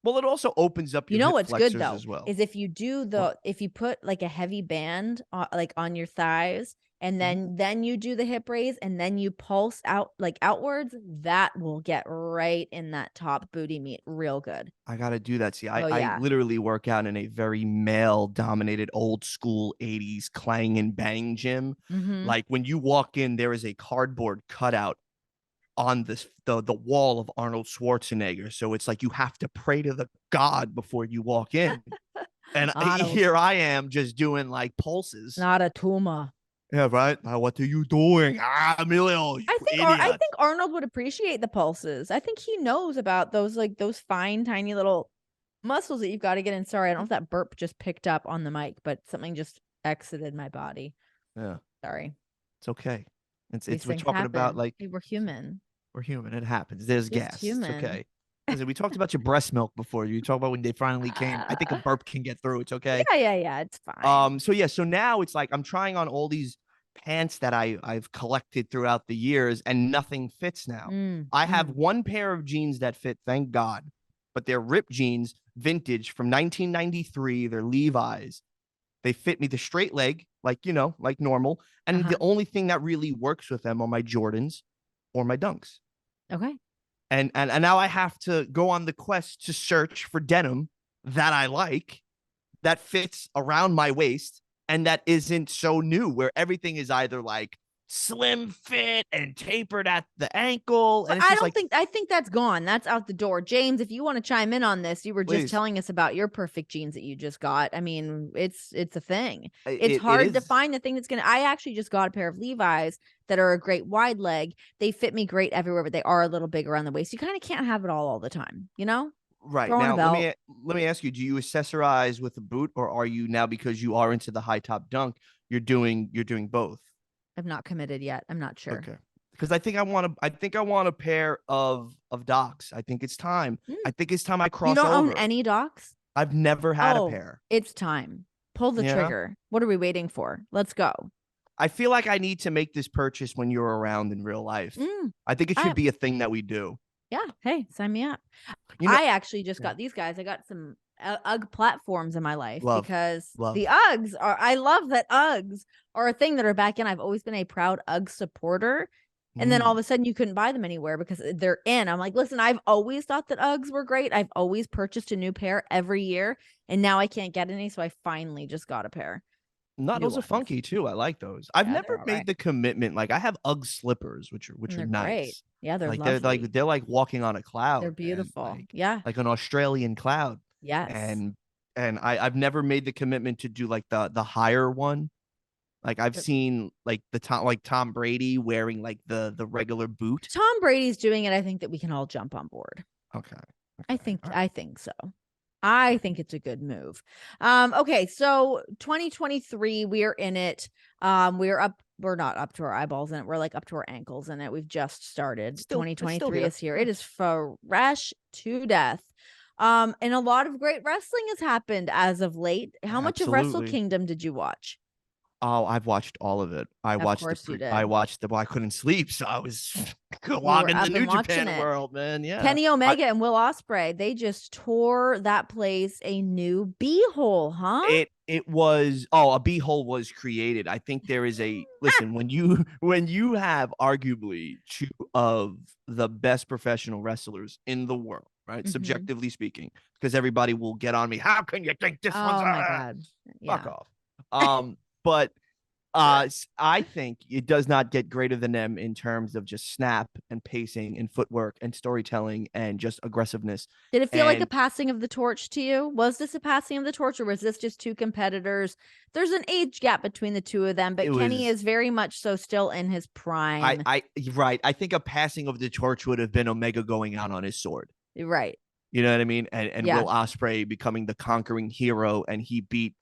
Well, it also opens up your what's good though as well. is if you do if you put like a heavy band like on your thighs and then you do the hip raise and then you pulse out like outwards, that will get right in that top booty meat real good. I got to do that. See, I literally work out in a very male dominated old school 80s clang and bang gym. Like when you walk in, there is a cardboard cutout on the wall of Arnold Schwarzenegger. So it's like you have to pray to the God before you walk in. And here I am just doing like pulses. Not a tumor. Yeah, right. What are you doing? Emilio, I think Arnold would appreciate the pulses. I think he knows about those fine, tiny little muscles that you've got to get in. Sorry, I don't know if that burp just picked up on the mic, but something just exited my body. Yeah. Sorry. It's okay. It's we're talking about like we're human. We're human. It happens. There's gas. Human. It's okay. Listen, we talked about your breast milk before. You talk about when they finally came. I think a burp can get through. It's okay. Yeah. It's fine. So now it's like I'm trying on all these pants that I've collected throughout the years, and nothing fits now. I have one pair of jeans that fit, thank God, but they're ripped jeans, vintage from 1993. They're Levi's. They fit me the straight leg, like like normal, and the only thing that really works with them are my Jordans or my Dunks. Okay. And now I have to go on the quest to search for denim that I like, that fits around my waist, and that isn't so new, where everything is either like slim fit and tapered at the ankle. And I think that's gone. That's out the door. James, if you want to chime in on this, you were just telling us about your perfect jeans that you just got. I mean, it's a thing. It's hard to find the thing that's I actually just got a pair of Levi's that are a great wide leg. They fit me great everywhere, but they are a little big around the waist. You kind of can't have it all the time, Right. Now, let me ask you, do you accessorize with a boot, or are you now, because you are into the high top dunk, you're doing both? I've not committed yet. I'm not sure. Okay. Because I think I want a pair of Docs. I think it's time. I think it's time I cross over. You don't own any Docs? I've never had a pair. It's time. Pull the trigger. What are we waiting for? Let's go. I feel like I need to make this purchase when you're around in real life. I think it should be a thing that we do. Yeah. Hey, sign me up. I actually just got these guys. I got some UGG platforms in my life because the Uggs I love that Uggs are a thing that are back in. I've always been a proud UGG supporter. And then all of a sudden you couldn't buy them anywhere because they're in. I'm like, listen, I've always thought that Uggs were great. I've always purchased a new pair every year, and now I can't get any. So I finally just got a pair. No, New those are ones. funky too. I like those. I've Yeah, never they're all made right. the commitment. Like I have UGG slippers, which And are they're great. nice. Yeah, they're Like lovely. they're like walking on a They're cloud, man. beautiful. Yeah. Like an Australian cloud. Yes. And I've never made the commitment to do like the higher one. Like I've seen like Tom Brady wearing like the regular boot. Tom Brady's doing it. I think that we can all jump on board. Okay. I Okay. think All right. I think so. I think it's a good move. Okay, so 2023, we are in it. We're not up to our eyeballs in it. We're like up to our ankles in it. We've just started. It's still 2023 here. is here. Yeah. It is fresh to death. And a lot of great wrestling has happened as of late. How much of Wrestle Absolutely. Kingdom did you watch? Oh, I've watched all of it. Of course you I did. watched the well, I couldn't sleep, so I was You were logging the up and New watching Japan it. world, man. Yeah. Kenny Omega and Will Ospreay, they just tore that place a new beehole, huh? It was a beehole was created. I think there is a listen, when you have arguably two of the best professional wrestlers in the world, right? Subjectively speaking, because everybody will get on me. How can you think this one's Oh my God. fuck Yeah. off? But I think it does not get greater than them in terms of just snap and pacing and footwork and storytelling and just aggressiveness. Did it feel like a And passing of the torch to you? Was this a passing of the torch or was this just two competitors? There's an age gap between the two of them, but it Kenny was is very much so still in his prime. I right. I think a passing of the torch would have been Omega going out on his sword. Right. You know what I mean? And Yeah. Will Ospreay becoming the conquering hero, and he beat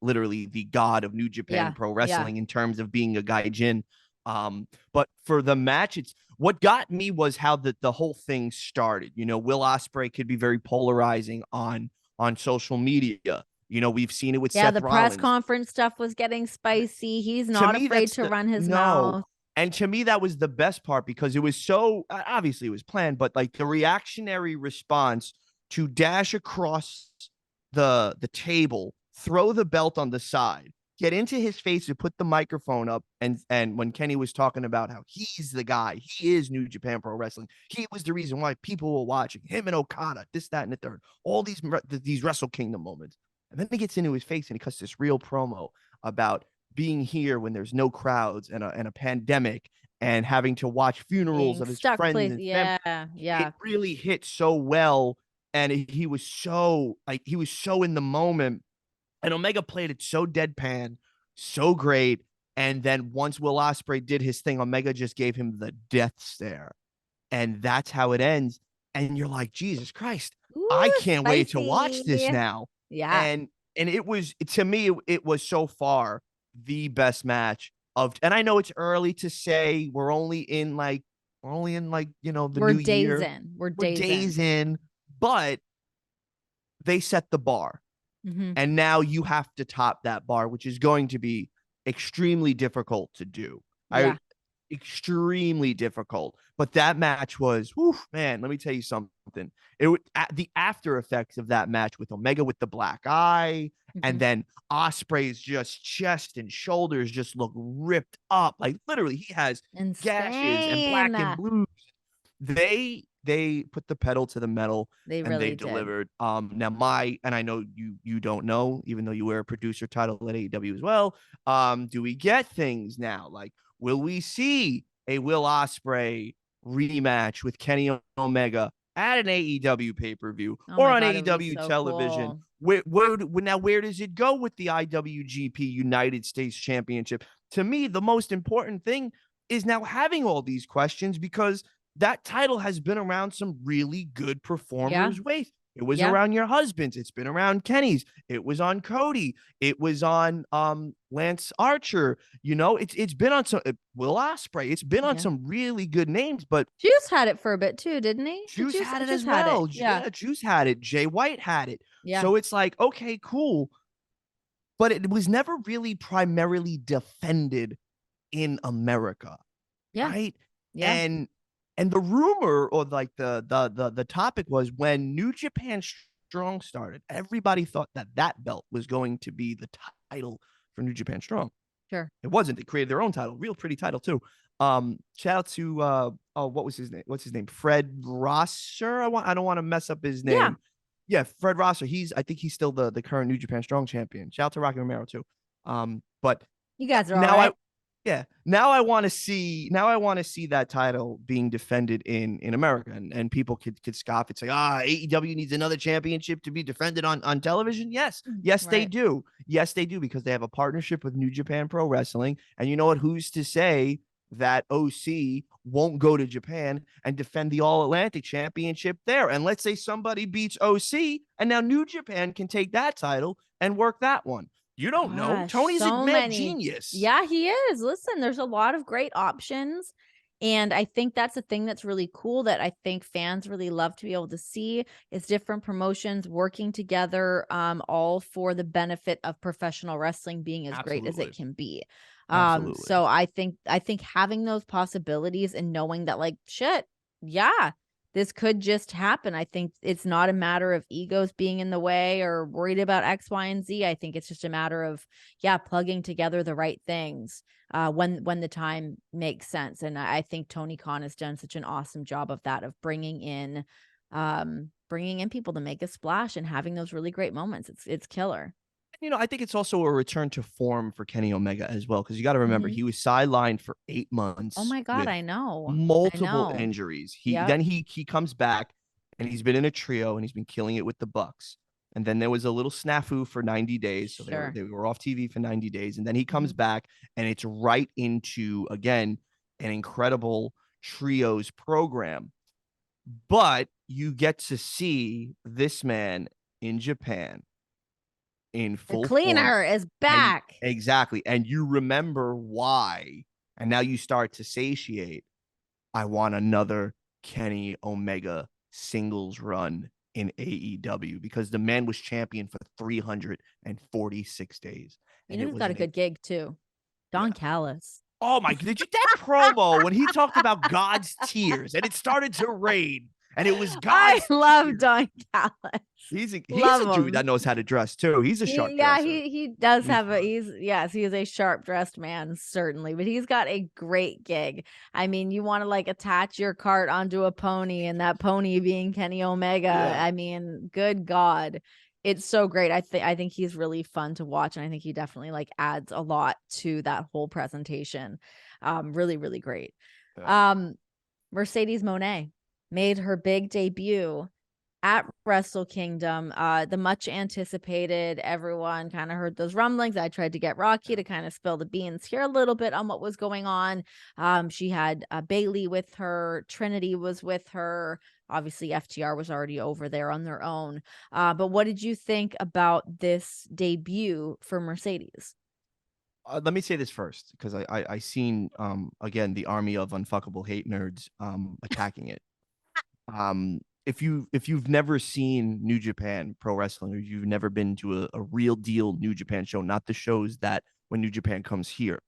literally the god of New Japan Yeah. Pro Yeah. Wrestling in terms of being a gaijin. But for the match, it's what got me was how the whole thing started. You know, Will Ospreay could be very polarizing on social media. You know, we've seen it with Yeah. Seth The press Rollins. conference stuff was getting spicy. He's To not me, afraid that's to the run his no. mouth. And to me, that was the best part because it was so obviously it was planned, but like the reactionary response to dash across the table, throw the belt on the side, get into his face and put the microphone up. And when Kenny was talking about how he's the guy, he is New Japan Pro Wrestling. He was the reason why people were watching him and Okada, this, that, and the third. All these Wrestle Kingdom moments. And then he gets into his face and he cuts this real promo about being here when there's no crowds and a pandemic and having to watch funerals Being of his stuck friends place. and family. Yeah. It Yeah. really hit so well. And he was so in the moment. And Omega played it so deadpan, so great. And then once Will Ospreay did his thing, Omega just gave him the death stare. And that's how it ends. And you're like, Jesus Christ, I Ooh, can't wait to watch this spicy. now. Yeah. And it was to me, it was so far the best match of, and I know it's early to say we're only in like, you know, the We're new days year. in. We're We're days in. days in, but they set the bar. And now you have to top that bar, which is going to be extremely difficult to do. Yeah. Extremely difficult. But that match was, whew, man, let me tell you something. The after effects of that match with Omega with the black eye, and then Ospreay's just chest and shoulders just look ripped up. Like literally, he has gashes and Insane. black and blues. They put the pedal to the metal They and they really did. delivered. Now and I know you don't know, even though you wear a producer title at AEW as well. Do we get things now? Like, will we see a Will Ospreay rematch with Kenny Omega at an AEW pay-per-view Oh or my on God, it would be AEW so television? cool. Where does it go with the IWGP United States Championship? To me, the most important thing is now having all these questions because that title has been around some really good performers' waist. It was around your husband's. It's been around Kenny's. It was on Cody. It was on Lance Archer. You know, it's been on some Will Ospreay. It's been on some really good names, but Juice had it for a bit too, didn't he? Juice had it Juice as had it. well. Yeah, Juice had it. Jay White had it. Yeah. So it's like, okay, cool. But it was never really primarily defended in America. Yeah. Right. Yeah. And the rumor or like the topic was when New Japan Strong started, everybody thought that belt was going to be the title for New Japan Strong. Sure. It wasn't. They created their own title, real pretty title too. Shout out to what was his name? What's his name? Fred Rosser. I don't want to mess up his name. Yeah, Fred Rosser. I think he's still the current New Japan Strong champion. Shout out to Rocky Romero too. But You guys are all now right. now I want to see that title being defended in America, and people could scoff. It's like, AEW needs another championship to be defended on television. Yes, they Right. do. Yes, they do, because they have a partnership with New Japan Pro Wrestling. And you know what? Who's to say that OC won't go to Japan and defend the All Atlantic Championship there? And let's say somebody beats OC, and now New Japan can take that title and work that one. You don't know. Gosh, Tony's a so mad many. genius. Yeah, he is. Listen, there's a lot of great options. And I think that's a thing that's really cool that I think fans really love to be able to see is different promotions working together, all for the benefit of professional wrestling being as great as it Absolutely. can be. Absolutely. So I think having those possibilities and knowing that, like, shit, yeah, this could just happen. I think it's not a matter of egos being in the way or worried about X, Y, and Z. I think it's just a matter of, yeah, plugging together the right things when the time makes sense. And I think Tony Khan has done such an awesome job of that, of bringing in people to make a splash and having those really great moments. It's killer. I think it's also a return to form for Kenny Omega as well, because you got to remember, Mhm. he was sidelined for 8 Oh months my God, with I know. I multiple know. injuries. He Yep. then he comes back, and he's been in a trio, and he's been killing it with the Bucks. And then there was a little snafu for 90 days, so Sure. they were off TV for 90 days, and then he comes Mhm. back, and it's right into, again, an incredible trios program. But you get to see this man in Japan in The full form. cleaner is And back. exactly. And you remember why. And now you start to satiate. I want another Kenny Omega singles run in AEW, because the man was champion for 346 days. You And know it who's was got a an, good gig too? Don yeah. Callis. Oh my, did you that promo when he talked about God's tears and it started to rain and it was I God's love tears? Don Callis. He's Love a dude him. that knows how to dress too. He's a sharp Yeah, dresser. he does He's have a fun. he is a sharp dressed man, certainly, but he's got a great gig. I mean, you want to like attach your cart onto a pony and that pony being Kenny Omega. Yeah. I mean, good God. It's so great. I think he's really fun to watch, and I think he definitely like adds a lot to that whole presentation. Really, really great. Yeah. Um, Mercedes Monet made her big debut at Wrestle Kingdom. The much anticipated, everyone kind of heard those rumblings. I tried to get Rocky to kind of spill the beans here a little bit on what was going on. She had Bailey with her, Trinity was with her. Obviously, FTR was already over there on their own. But what did you think about this debut for Mercedes? Let me say this first, because I seen again the army of unfuckable hate nerds attacking it. If you've never seen New Japan Pro Wrestling, or you've never been to a real deal New Japan show, not the shows that when New Japan comes here,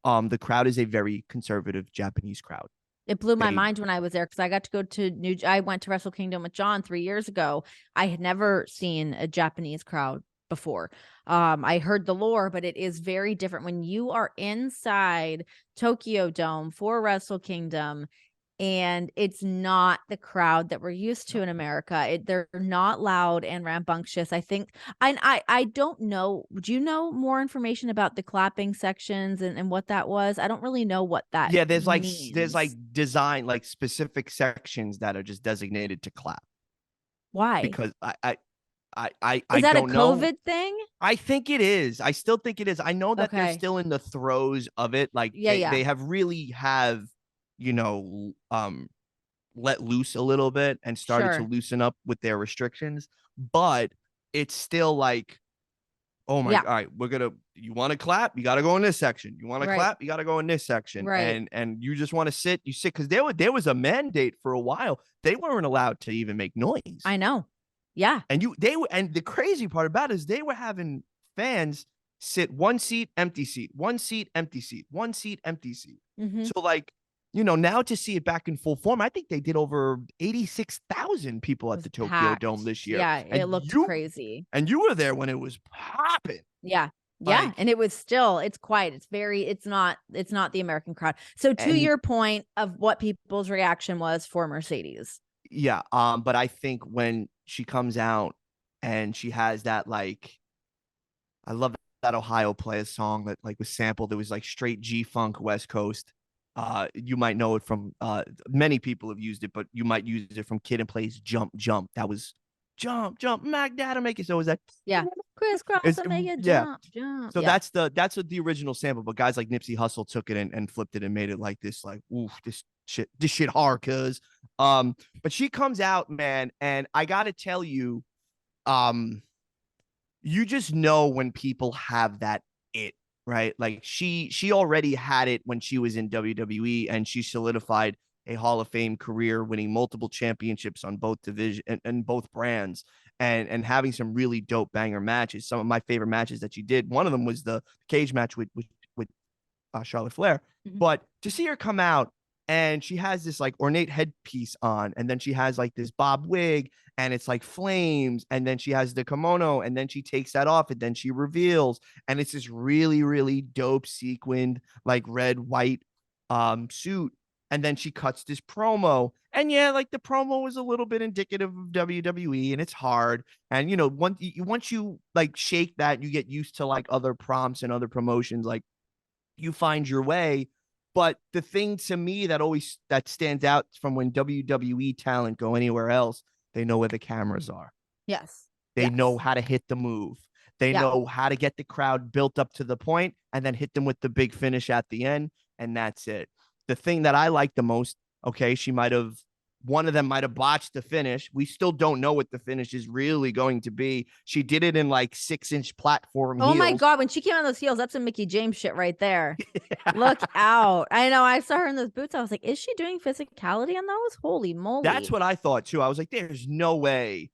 the crowd is a very conservative Japanese crowd. It blew my They mind when I was there because I got to go to I went to Wrestle Kingdom with John 3 years ago. I had never seen a Japanese crowd before. I heard the lore, but it is very different when you are inside Tokyo Dome for Wrestle Kingdom, and it's not the crowd that we're used to in America. They're not loud and rambunctious. I think I don't know. Do you know more information about the clapping sections and what that was? I don't really know what that Yeah, there's like means. design, like specific sections that are just designated to clap, Why? because I Is that a don't know. COVID thing? I think it is. I still think it is. I know that they're Okay. still in the throes of it. Like Yeah, they yeah. have really have, you know, let loose a little bit and started to Sure. loosen up with their restrictions, but it's still like, oh my, Yeah. all right, you want to clap, you got to go in this section. You want to Right. clap, you got to go in this section. Right. And you just want to sit, you sit, because there was a mandate for a while. They weren't allowed to even make noise. I know. Yeah. And the crazy part about it is they were having fans sit one seat, empty seat, one seat, empty seat, one seat, empty seat. Mhm. So like, now to see it back in full form, I think they did over 86,000 people It at was the Tokyo Dome packed. this year. Yeah, it looked crazy. And you were there when it was popping. Yeah. Yeah, Like, and it was still it's quiet. It's not the American crowd. So to and your point of what people's reaction was for Mercedes. yeah, but I think when she comes out and she has that, like, I love that Ohio Players song that like was sampled. It was like straight G-Funk West Coast. You might know it from many people have used it, but you might use it from Kid and Play's Jump Jump. That was jump, jump, Mac Dada make it. So it was that crisscross and make it yeah. jump, jump. So that's the original sample, but guys like Nipsey Hussle took it and flipped it and made it like this, like, oof, this shit hard, cuz. But she comes out, man, and I gotta tell you, you just know when people have that it, right? Like she already had it when she was in WWE, and she solidified a Hall of Fame career, winning multiple championships on both division and both brands, and having some really dope banger matches. Some of my favorite matches that she did. One of them was the cage match with Charlotte Flair. Mhm. But to see her come out and she has this like ornate headpiece on, and then she has like this bob wig, and it's like flames, and then she has the kimono, and then she takes that off, and then she reveals, and it's this really, really dope sequined like red white suit, and then she cuts this promo. And yeah, like the promo was a little bit indicative of WWE, and it's hard. And you know, once you like shake that, you get used to like other prompts and other promotions, like you find your way. But the thing to me that stands out from when WWE talent go anywhere else, they know where the cameras are. Yes. They know how to hit the move. They know how to get the crowd built up to the point and then hit them with the big finish at the end. And that's it. The thing that I like the most, okay, one of them might have botched the finish. We still don't know what the finish is really going to be. She did it in like 6-inch platform heels. Oh my God. When she came on those heels, that's some Mickey James shit right there. Look out. I know. I saw her in those boots. I was like, is she doing physicality on those? Holy moly. That's what I thought too. I was like, there's no way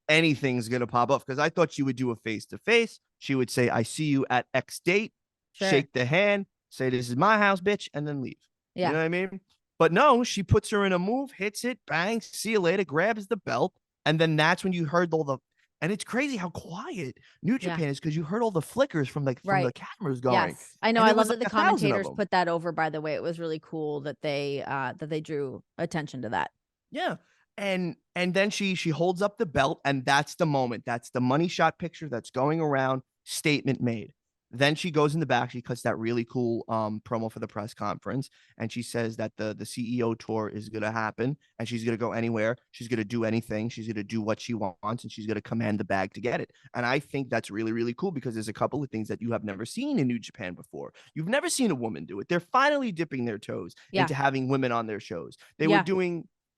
anything's going to pop up, because I thought she would do a face-to-face. She would say, I see you at X date, shake the hand, say, this is my house, bitch, and then leave. Yeah. You know what I mean? But no, she puts her in a move, hits it, bang, see you later, grabs the belt. And then that's when you heard and it's crazy how quiet New Japan is, because you heard all the flickers from the cameras going. Yes, I know. I love that the commentators put that over, by the way. It was really cool that they drew attention to that. Yeah. And then she holds up the belt, and that's the moment. That's the money shot picture that's going around. Statement made. Then she goes in the back. She cuts that really cool promo for the press conference, and she says that the CEO tour is going to happen, and she's going to go anywhere. She's going to do anything. She's going to do what she wants, and she's going to command the bag to get it. And I think that's really, really cool, because there's a couple of things that you have never seen in New Japan before. You've never seen a woman do it. They're finally dipping their toes into having women on their shows. They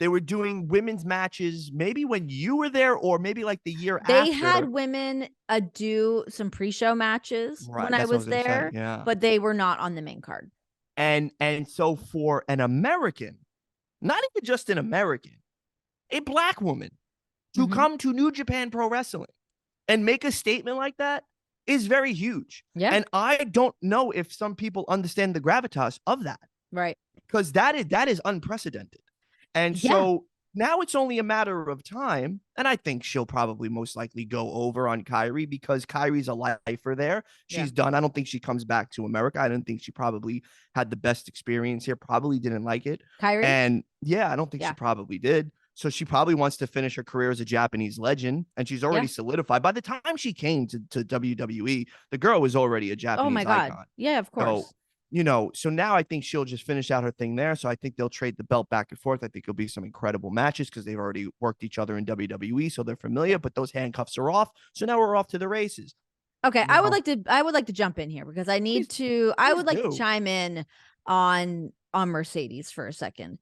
were doing women's matches maybe when you were there, or maybe like the year after. They had women do some pre-show matches when I was there, but they were not on the main card. And so for an American, not even just an American, a Black woman to come to New Japan Pro Wrestling and make a statement like that is very huge. Yeah. And I don't know if some people understand the gravitas of that. Right. Because that is unprecedented. And so now it's only a matter of time. And I think she'll probably most likely go over on Kyrie, because Kyrie's a lifer there. She's done. I don't think she comes back to America. I don't think she probably had the best experience here. Probably didn't like it. Kyrie? And I don't think she probably did. So she probably wants to finish her career as a Japanese legend. And she's already solidified. By the time she came to WWE, the girl was already a Japanese icon. Yeah, of course. So, so now I think she'll just finish out her thing there. So I think they'll trade the belt back and forth. I think it'll be some incredible matches, because they've already worked each other in WWE, so they're familiar. But those handcuffs are off. So now we're off to the races. Okay, I would like to jump in here, because I need to. I would like to chime in on Mercedes for a second,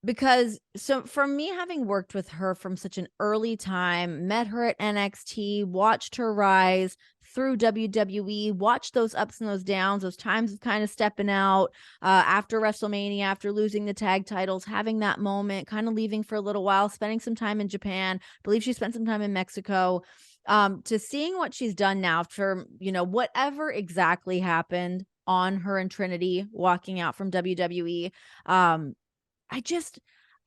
because so for me, having worked with her from such an early time, met her at NXT, watched her rise through WWE, watched those ups and those downs, those times of kind of stepping out after WrestleMania, after losing the tag titles, having that moment, kind of leaving for a little while, spending some time in Japan. I believe she spent some time in Mexico. To seeing what she's done now for, whatever exactly happened on her and Trinity walking out from WWE.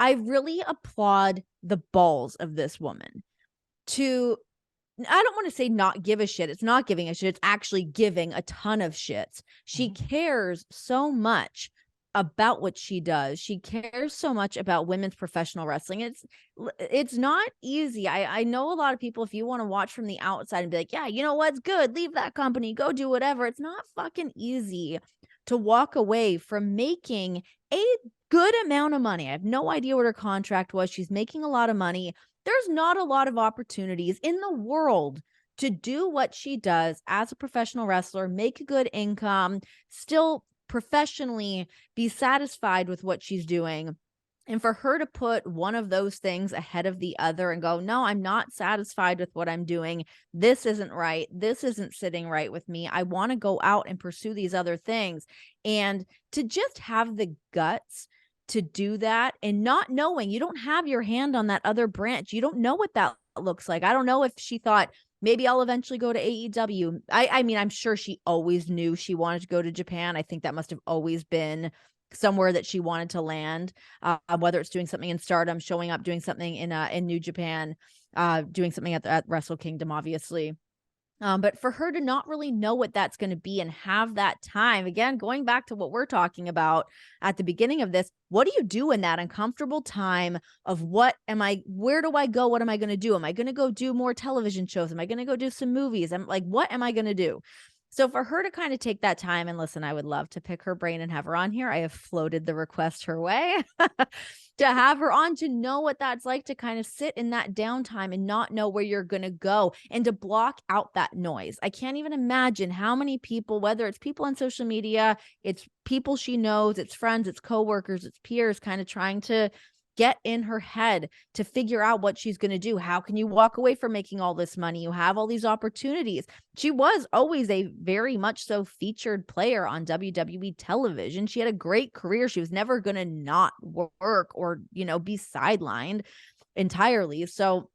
I really applaud the balls of this woman to, I don't want to say not give a shit. It's not giving a shit. It's actually giving a ton of shits. She cares so much about what she does. She cares so much about women's professional wrestling. It's not easy. I know a lot of people, if you want to watch from the outside and be like, yeah, you know what's good, leave that company, go do whatever. It's not fucking easy to walk away from making a good amount of money. I have no idea what her contract was. She's making a lot of money. There's not a lot of opportunities in the world to do what she does as a professional wrestler, make a good income, still professionally be satisfied with what she's doing. And for her to put one of those things ahead of the other and go, no, I'm not satisfied with what I'm doing. This isn't right. This isn't sitting right with me. I want to go out and pursue these other things. And to just have the guts to do that and not knowing, you don't have your hand on that other branch. You don't know what that looks like. I don't know if she thought, maybe I'll eventually go to AEW. I mean, I'm sure she always knew she wanted to go to Japan. I think that must have always been somewhere that she wanted to land, whether it's doing something in Stardom, showing up, doing something in New Japan, doing something at Wrestle Kingdom, obviously. But for her to not really know what that's going to be and have that time, again, going back to what we're talking about at the beginning of this, what do you do in that uncomfortable time of where do I go? What am I going to do? Am I going to go do more television shows? Am I going to go do some movies? I'm like, what am I going to do? So for her to kind of take that time and listen, I would love to pick her brain and have her on here. I have floated the request her way to have her on, to know what that's like, to kind of sit in that downtime and not know where you're going to go, and to block out that noise. I can't even imagine how many people, whether it's people on social media, it's people she knows, it's friends, it's coworkers, it's peers, kind of trying to get in her head to figure out what she's going to do. How can you walk away from making all this money? You have all these opportunities. She was always a very much so featured player on WWE television. She had a great career. She was never going to not work or, be sidelined entirely. So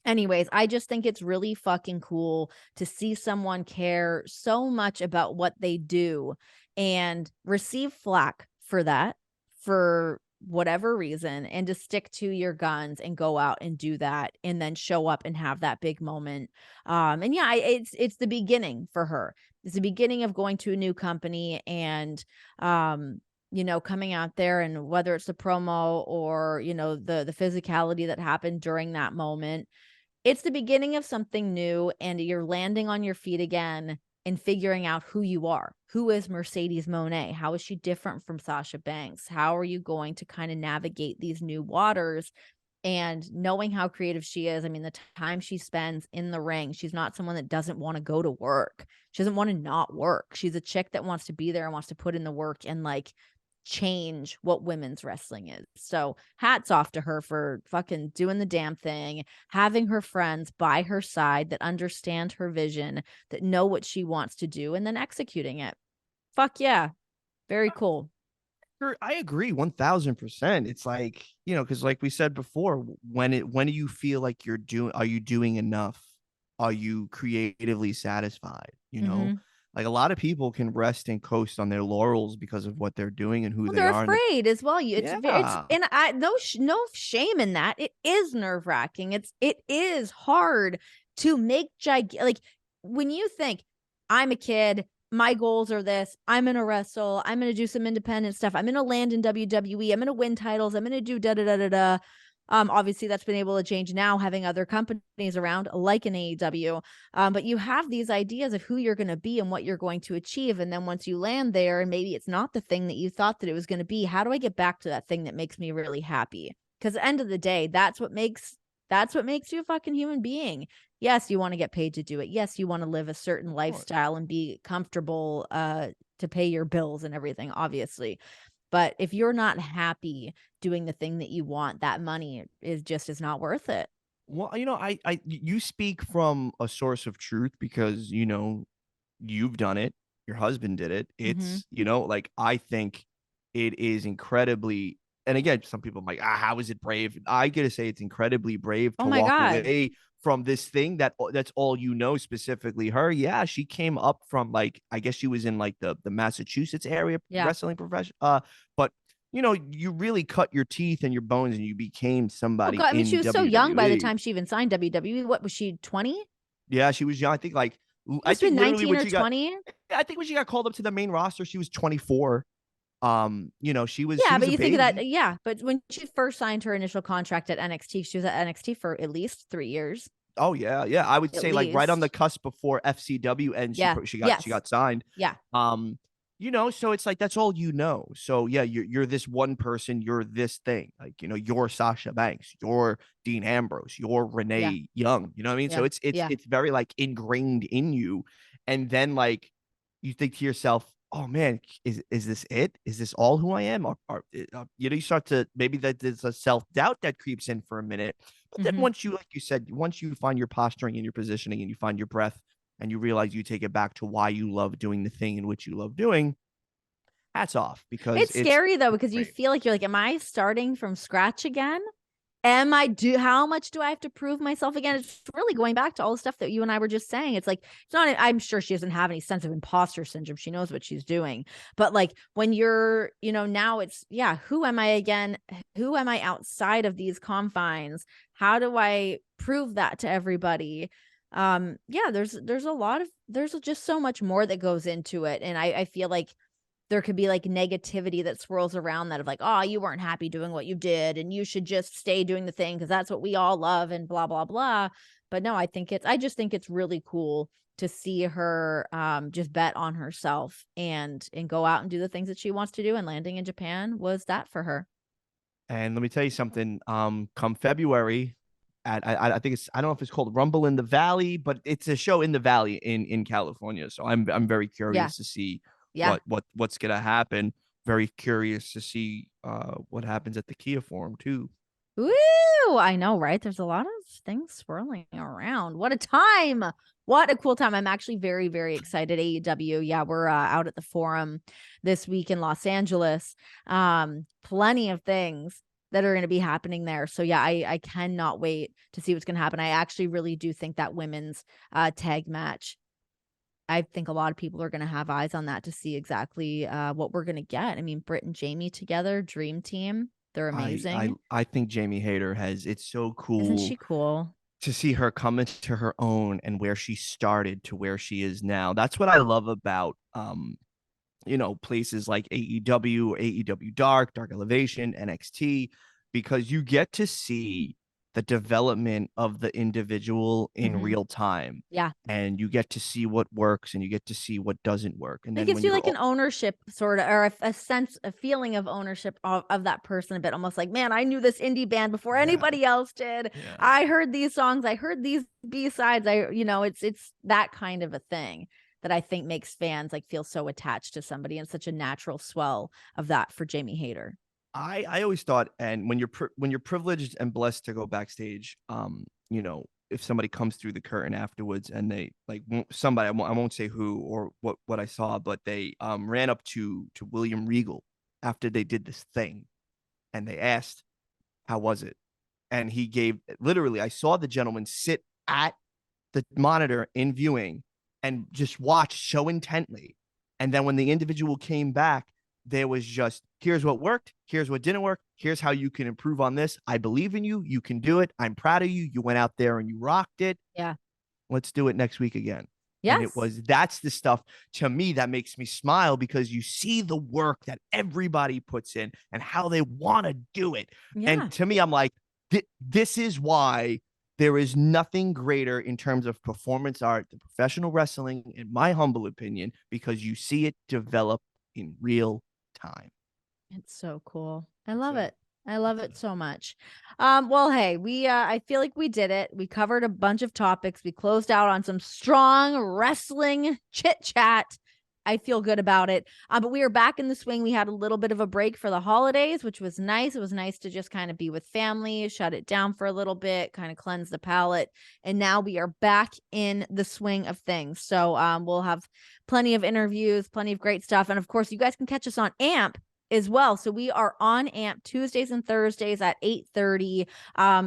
anyways, I just think it's really fucking cool to see someone care so much about what they do and receive flack for that, for whatever reason, and to stick to your guns and go out and do that and then show up and have that big moment. And yeah, it's the beginning for her. It's the beginning of going to a new company and coming out there, and whether it's the promo or the physicality that happened during that moment, it's the beginning of something new, and you're landing on your feet again and figuring out who you are. Who is Mercedes Moné? How is she different from Sasha Banks? How are you going to kind of navigate these new waters? And knowing how creative she is, I mean, the time she spends in the ring, she's not someone that doesn't want to go to work. She doesn't want to not work. She's a chick that wants to be there and wants to put in the work and change what women's wrestling is. So hats off to her for fucking doing the damn thing, having her friends by her side that understand her vision, that know what she wants to do, and then executing it. Fuck yeah. Very cool. I agree 1000%. It's like, because like we said before, when do you feel like are you doing enough? Are you creatively satisfied? Like a lot of people can rest and coast on their laurels because of what they're doing and who they They're are. afraid as well. Yeah. And I no shame in that. It is nerve wracking. It is hard to make like when you think, I'm a kid, my goals are this, I'm gonna wrestle, I'm gonna do some independent stuff, I'm gonna land in WWE, I'm gonna win titles, I'm gonna do da da da da da. Obviously that's been able to change now, having other companies around like an AEW. But you have these ideas of who you're going to be and what you're going to achieve. And then once you land there and maybe it's not the thing that you thought that it was going to be, how do I get back to that thing that makes me really happy? Because at the end of the day, that's what makes you a fucking human being. Yes, you want to get paid to do it. Yes, you want to live a certain lifestyle and be comfortable to pay your bills and everything, obviously. But if you're not happy doing the thing that you want, that money is not worth it. Well, you speak from a source of truth because, you've done it. Your husband did it. It's, like, I think it is incredibly, and again, some people are like, how is it brave? I gotta say it's incredibly brave to walk away from this thing that's all specifically her. Yeah, she came up from I guess she was in the Massachusetts area wrestling profession. But you really cut your teeth and your bones and you became somebody. I mean, she was WWE. so young by the time she even signed WWE. What was she, 20? Yeah, she was young. I think I think 19 or 20. I think when she got called up to the main roster, she was 24. She was Yeah, but a you think of baby. that, yeah. But when she first signed her initial contract at NXT, she was at NXT for at least 3 years, Oh yeah, yeah. I would at say like right on the least. cusp before FCW and Yeah. she Yes. got signed. Yeah. Um, so it's like that's all you know. So yeah, you're this one person, you're this thing. Like, you're Sasha Banks, you're Dean Ambrose, you're Yeah. Renee Young. You know what I mean? So Yeah. it's Yeah. it's very like ingrained in you. And then like you think to yourself, oh man, is this it? Is this all who I am? You start to maybe that there's a self-doubt that creeps in for a minute. But then Hmm. once you, like you said, once you find your posturing and your positioning and you find your breath and you realize you take it back to why you love doing the thing in which you love doing, hats off because It's it's scary though, because you great. feel like you're like, am I starting from scratch again? How much do I have to prove myself again? It's really going back to all the stuff that you and I were just saying. It's like, it's not, I'm sure she doesn't have any sense of imposter syndrome. She knows what she's doing. But like when you're, now it's, yeah, who am I again? Who am I outside of these confines? How do I prove that to everybody? Yeah, there's there's just so much more that goes into it. And I feel like there could be like negativity that swirls around that of like, oh, you weren't happy doing what you did and you should just stay doing the thing because that's what we all love and blah, blah, blah. But no, I just think it's really cool to see her just bet on herself and go out and do the things that she wants to do. And landing in Japan was that for her. And let me tell you something. Come February, I think I don't know if it's called Rumble in the Valley, but it's a show in the Valley in California. So I'm very Yeah. curious to see Yeah. what's gonna happen. Very curious to see what happens at the Kia Forum too. Woo! I know, right? There's a lot of things swirling around. What a time. What a cool time. I'm actually very, very excited. AEW. Yeah, we're out at the forum this week in Los Angeles. Plenty of things that are going to be happening there. So yeah, I cannot wait to see what's going to happen. I actually really do think that women's tag match, I think a lot of people are going to have eyes on that to see exactly what we're going to get. I mean, Britt and Jamie together, dream team. They're amazing. I think Jamie Hayter has it's so Isn't she cool cool? to see her come into her own and where she started to where she is now. That's what I love about places like AEW, AEW Dark, Dark Elevation, NXT, because you get to see the development of the individual in Mhm. real time. Yeah. And you get to see what works and you get to see what doesn't work. And It then gives when you you're like an ownership sort of, or a sense, a feeling of ownership of that person a bit, almost like, man, I knew this indie band before yeah, anybody else did. yeah. I heard these songs. I heard these B-sides. It's that kind of a thing that I think makes fans like feel so attached to somebody and such a natural swell of that for Jamie Hayter. I always thought, and when you're privileged and blessed to go backstage, if somebody comes through the curtain afterwards and they like somebody, I won't say who or what I saw, but they ran up to William Regal after they did this thing, and they asked, "How was it?" And he gave literally, I saw the gentleman sit at the monitor in viewing and just watch so intently. And then when the individual came back, there was just, here's what worked, here's what didn't work, here's how you can improve on this. I believe in you. You can do it. I'm proud of you. You went out there and you rocked it. Yeah. Let's do it next week again. And Yes. that's the stuff to me that makes me smile because you see the work that everybody puts in and how they want to do it. And Yeah. to me, I'm like, this is why there is nothing greater in terms of performance art than professional wrestling, in my humble opinion, because you see it develop in real time. It's so cool. I It's love a, it. I love it's a, it so much. Well, hey, we I feel like we did it. We covered a bunch of topics. We closed out on some strong wrestling chit chat. I feel good about it. But we are back in the swing. We had a little bit of a break for the holidays, which was nice. It was nice to just kind of be with family, shut it down for a little bit, kind of cleanse the palate. And now we are back in the swing of things. So we'll have plenty of interviews, plenty of great stuff. And of course, you guys can catch us on AMP as well. So we are on AMP Tuesdays and Thursdays at 8:30.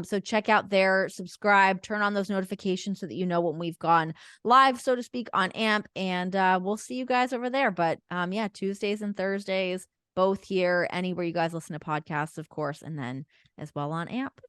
So check out there, subscribe, turn on those notifications so that you know when we've gone live, so to speak, on AMP. And we'll see you guys over there. But yeah, Tuesdays and Thursdays, both here, anywhere you guys listen to podcasts, of course, and then as well on AMP.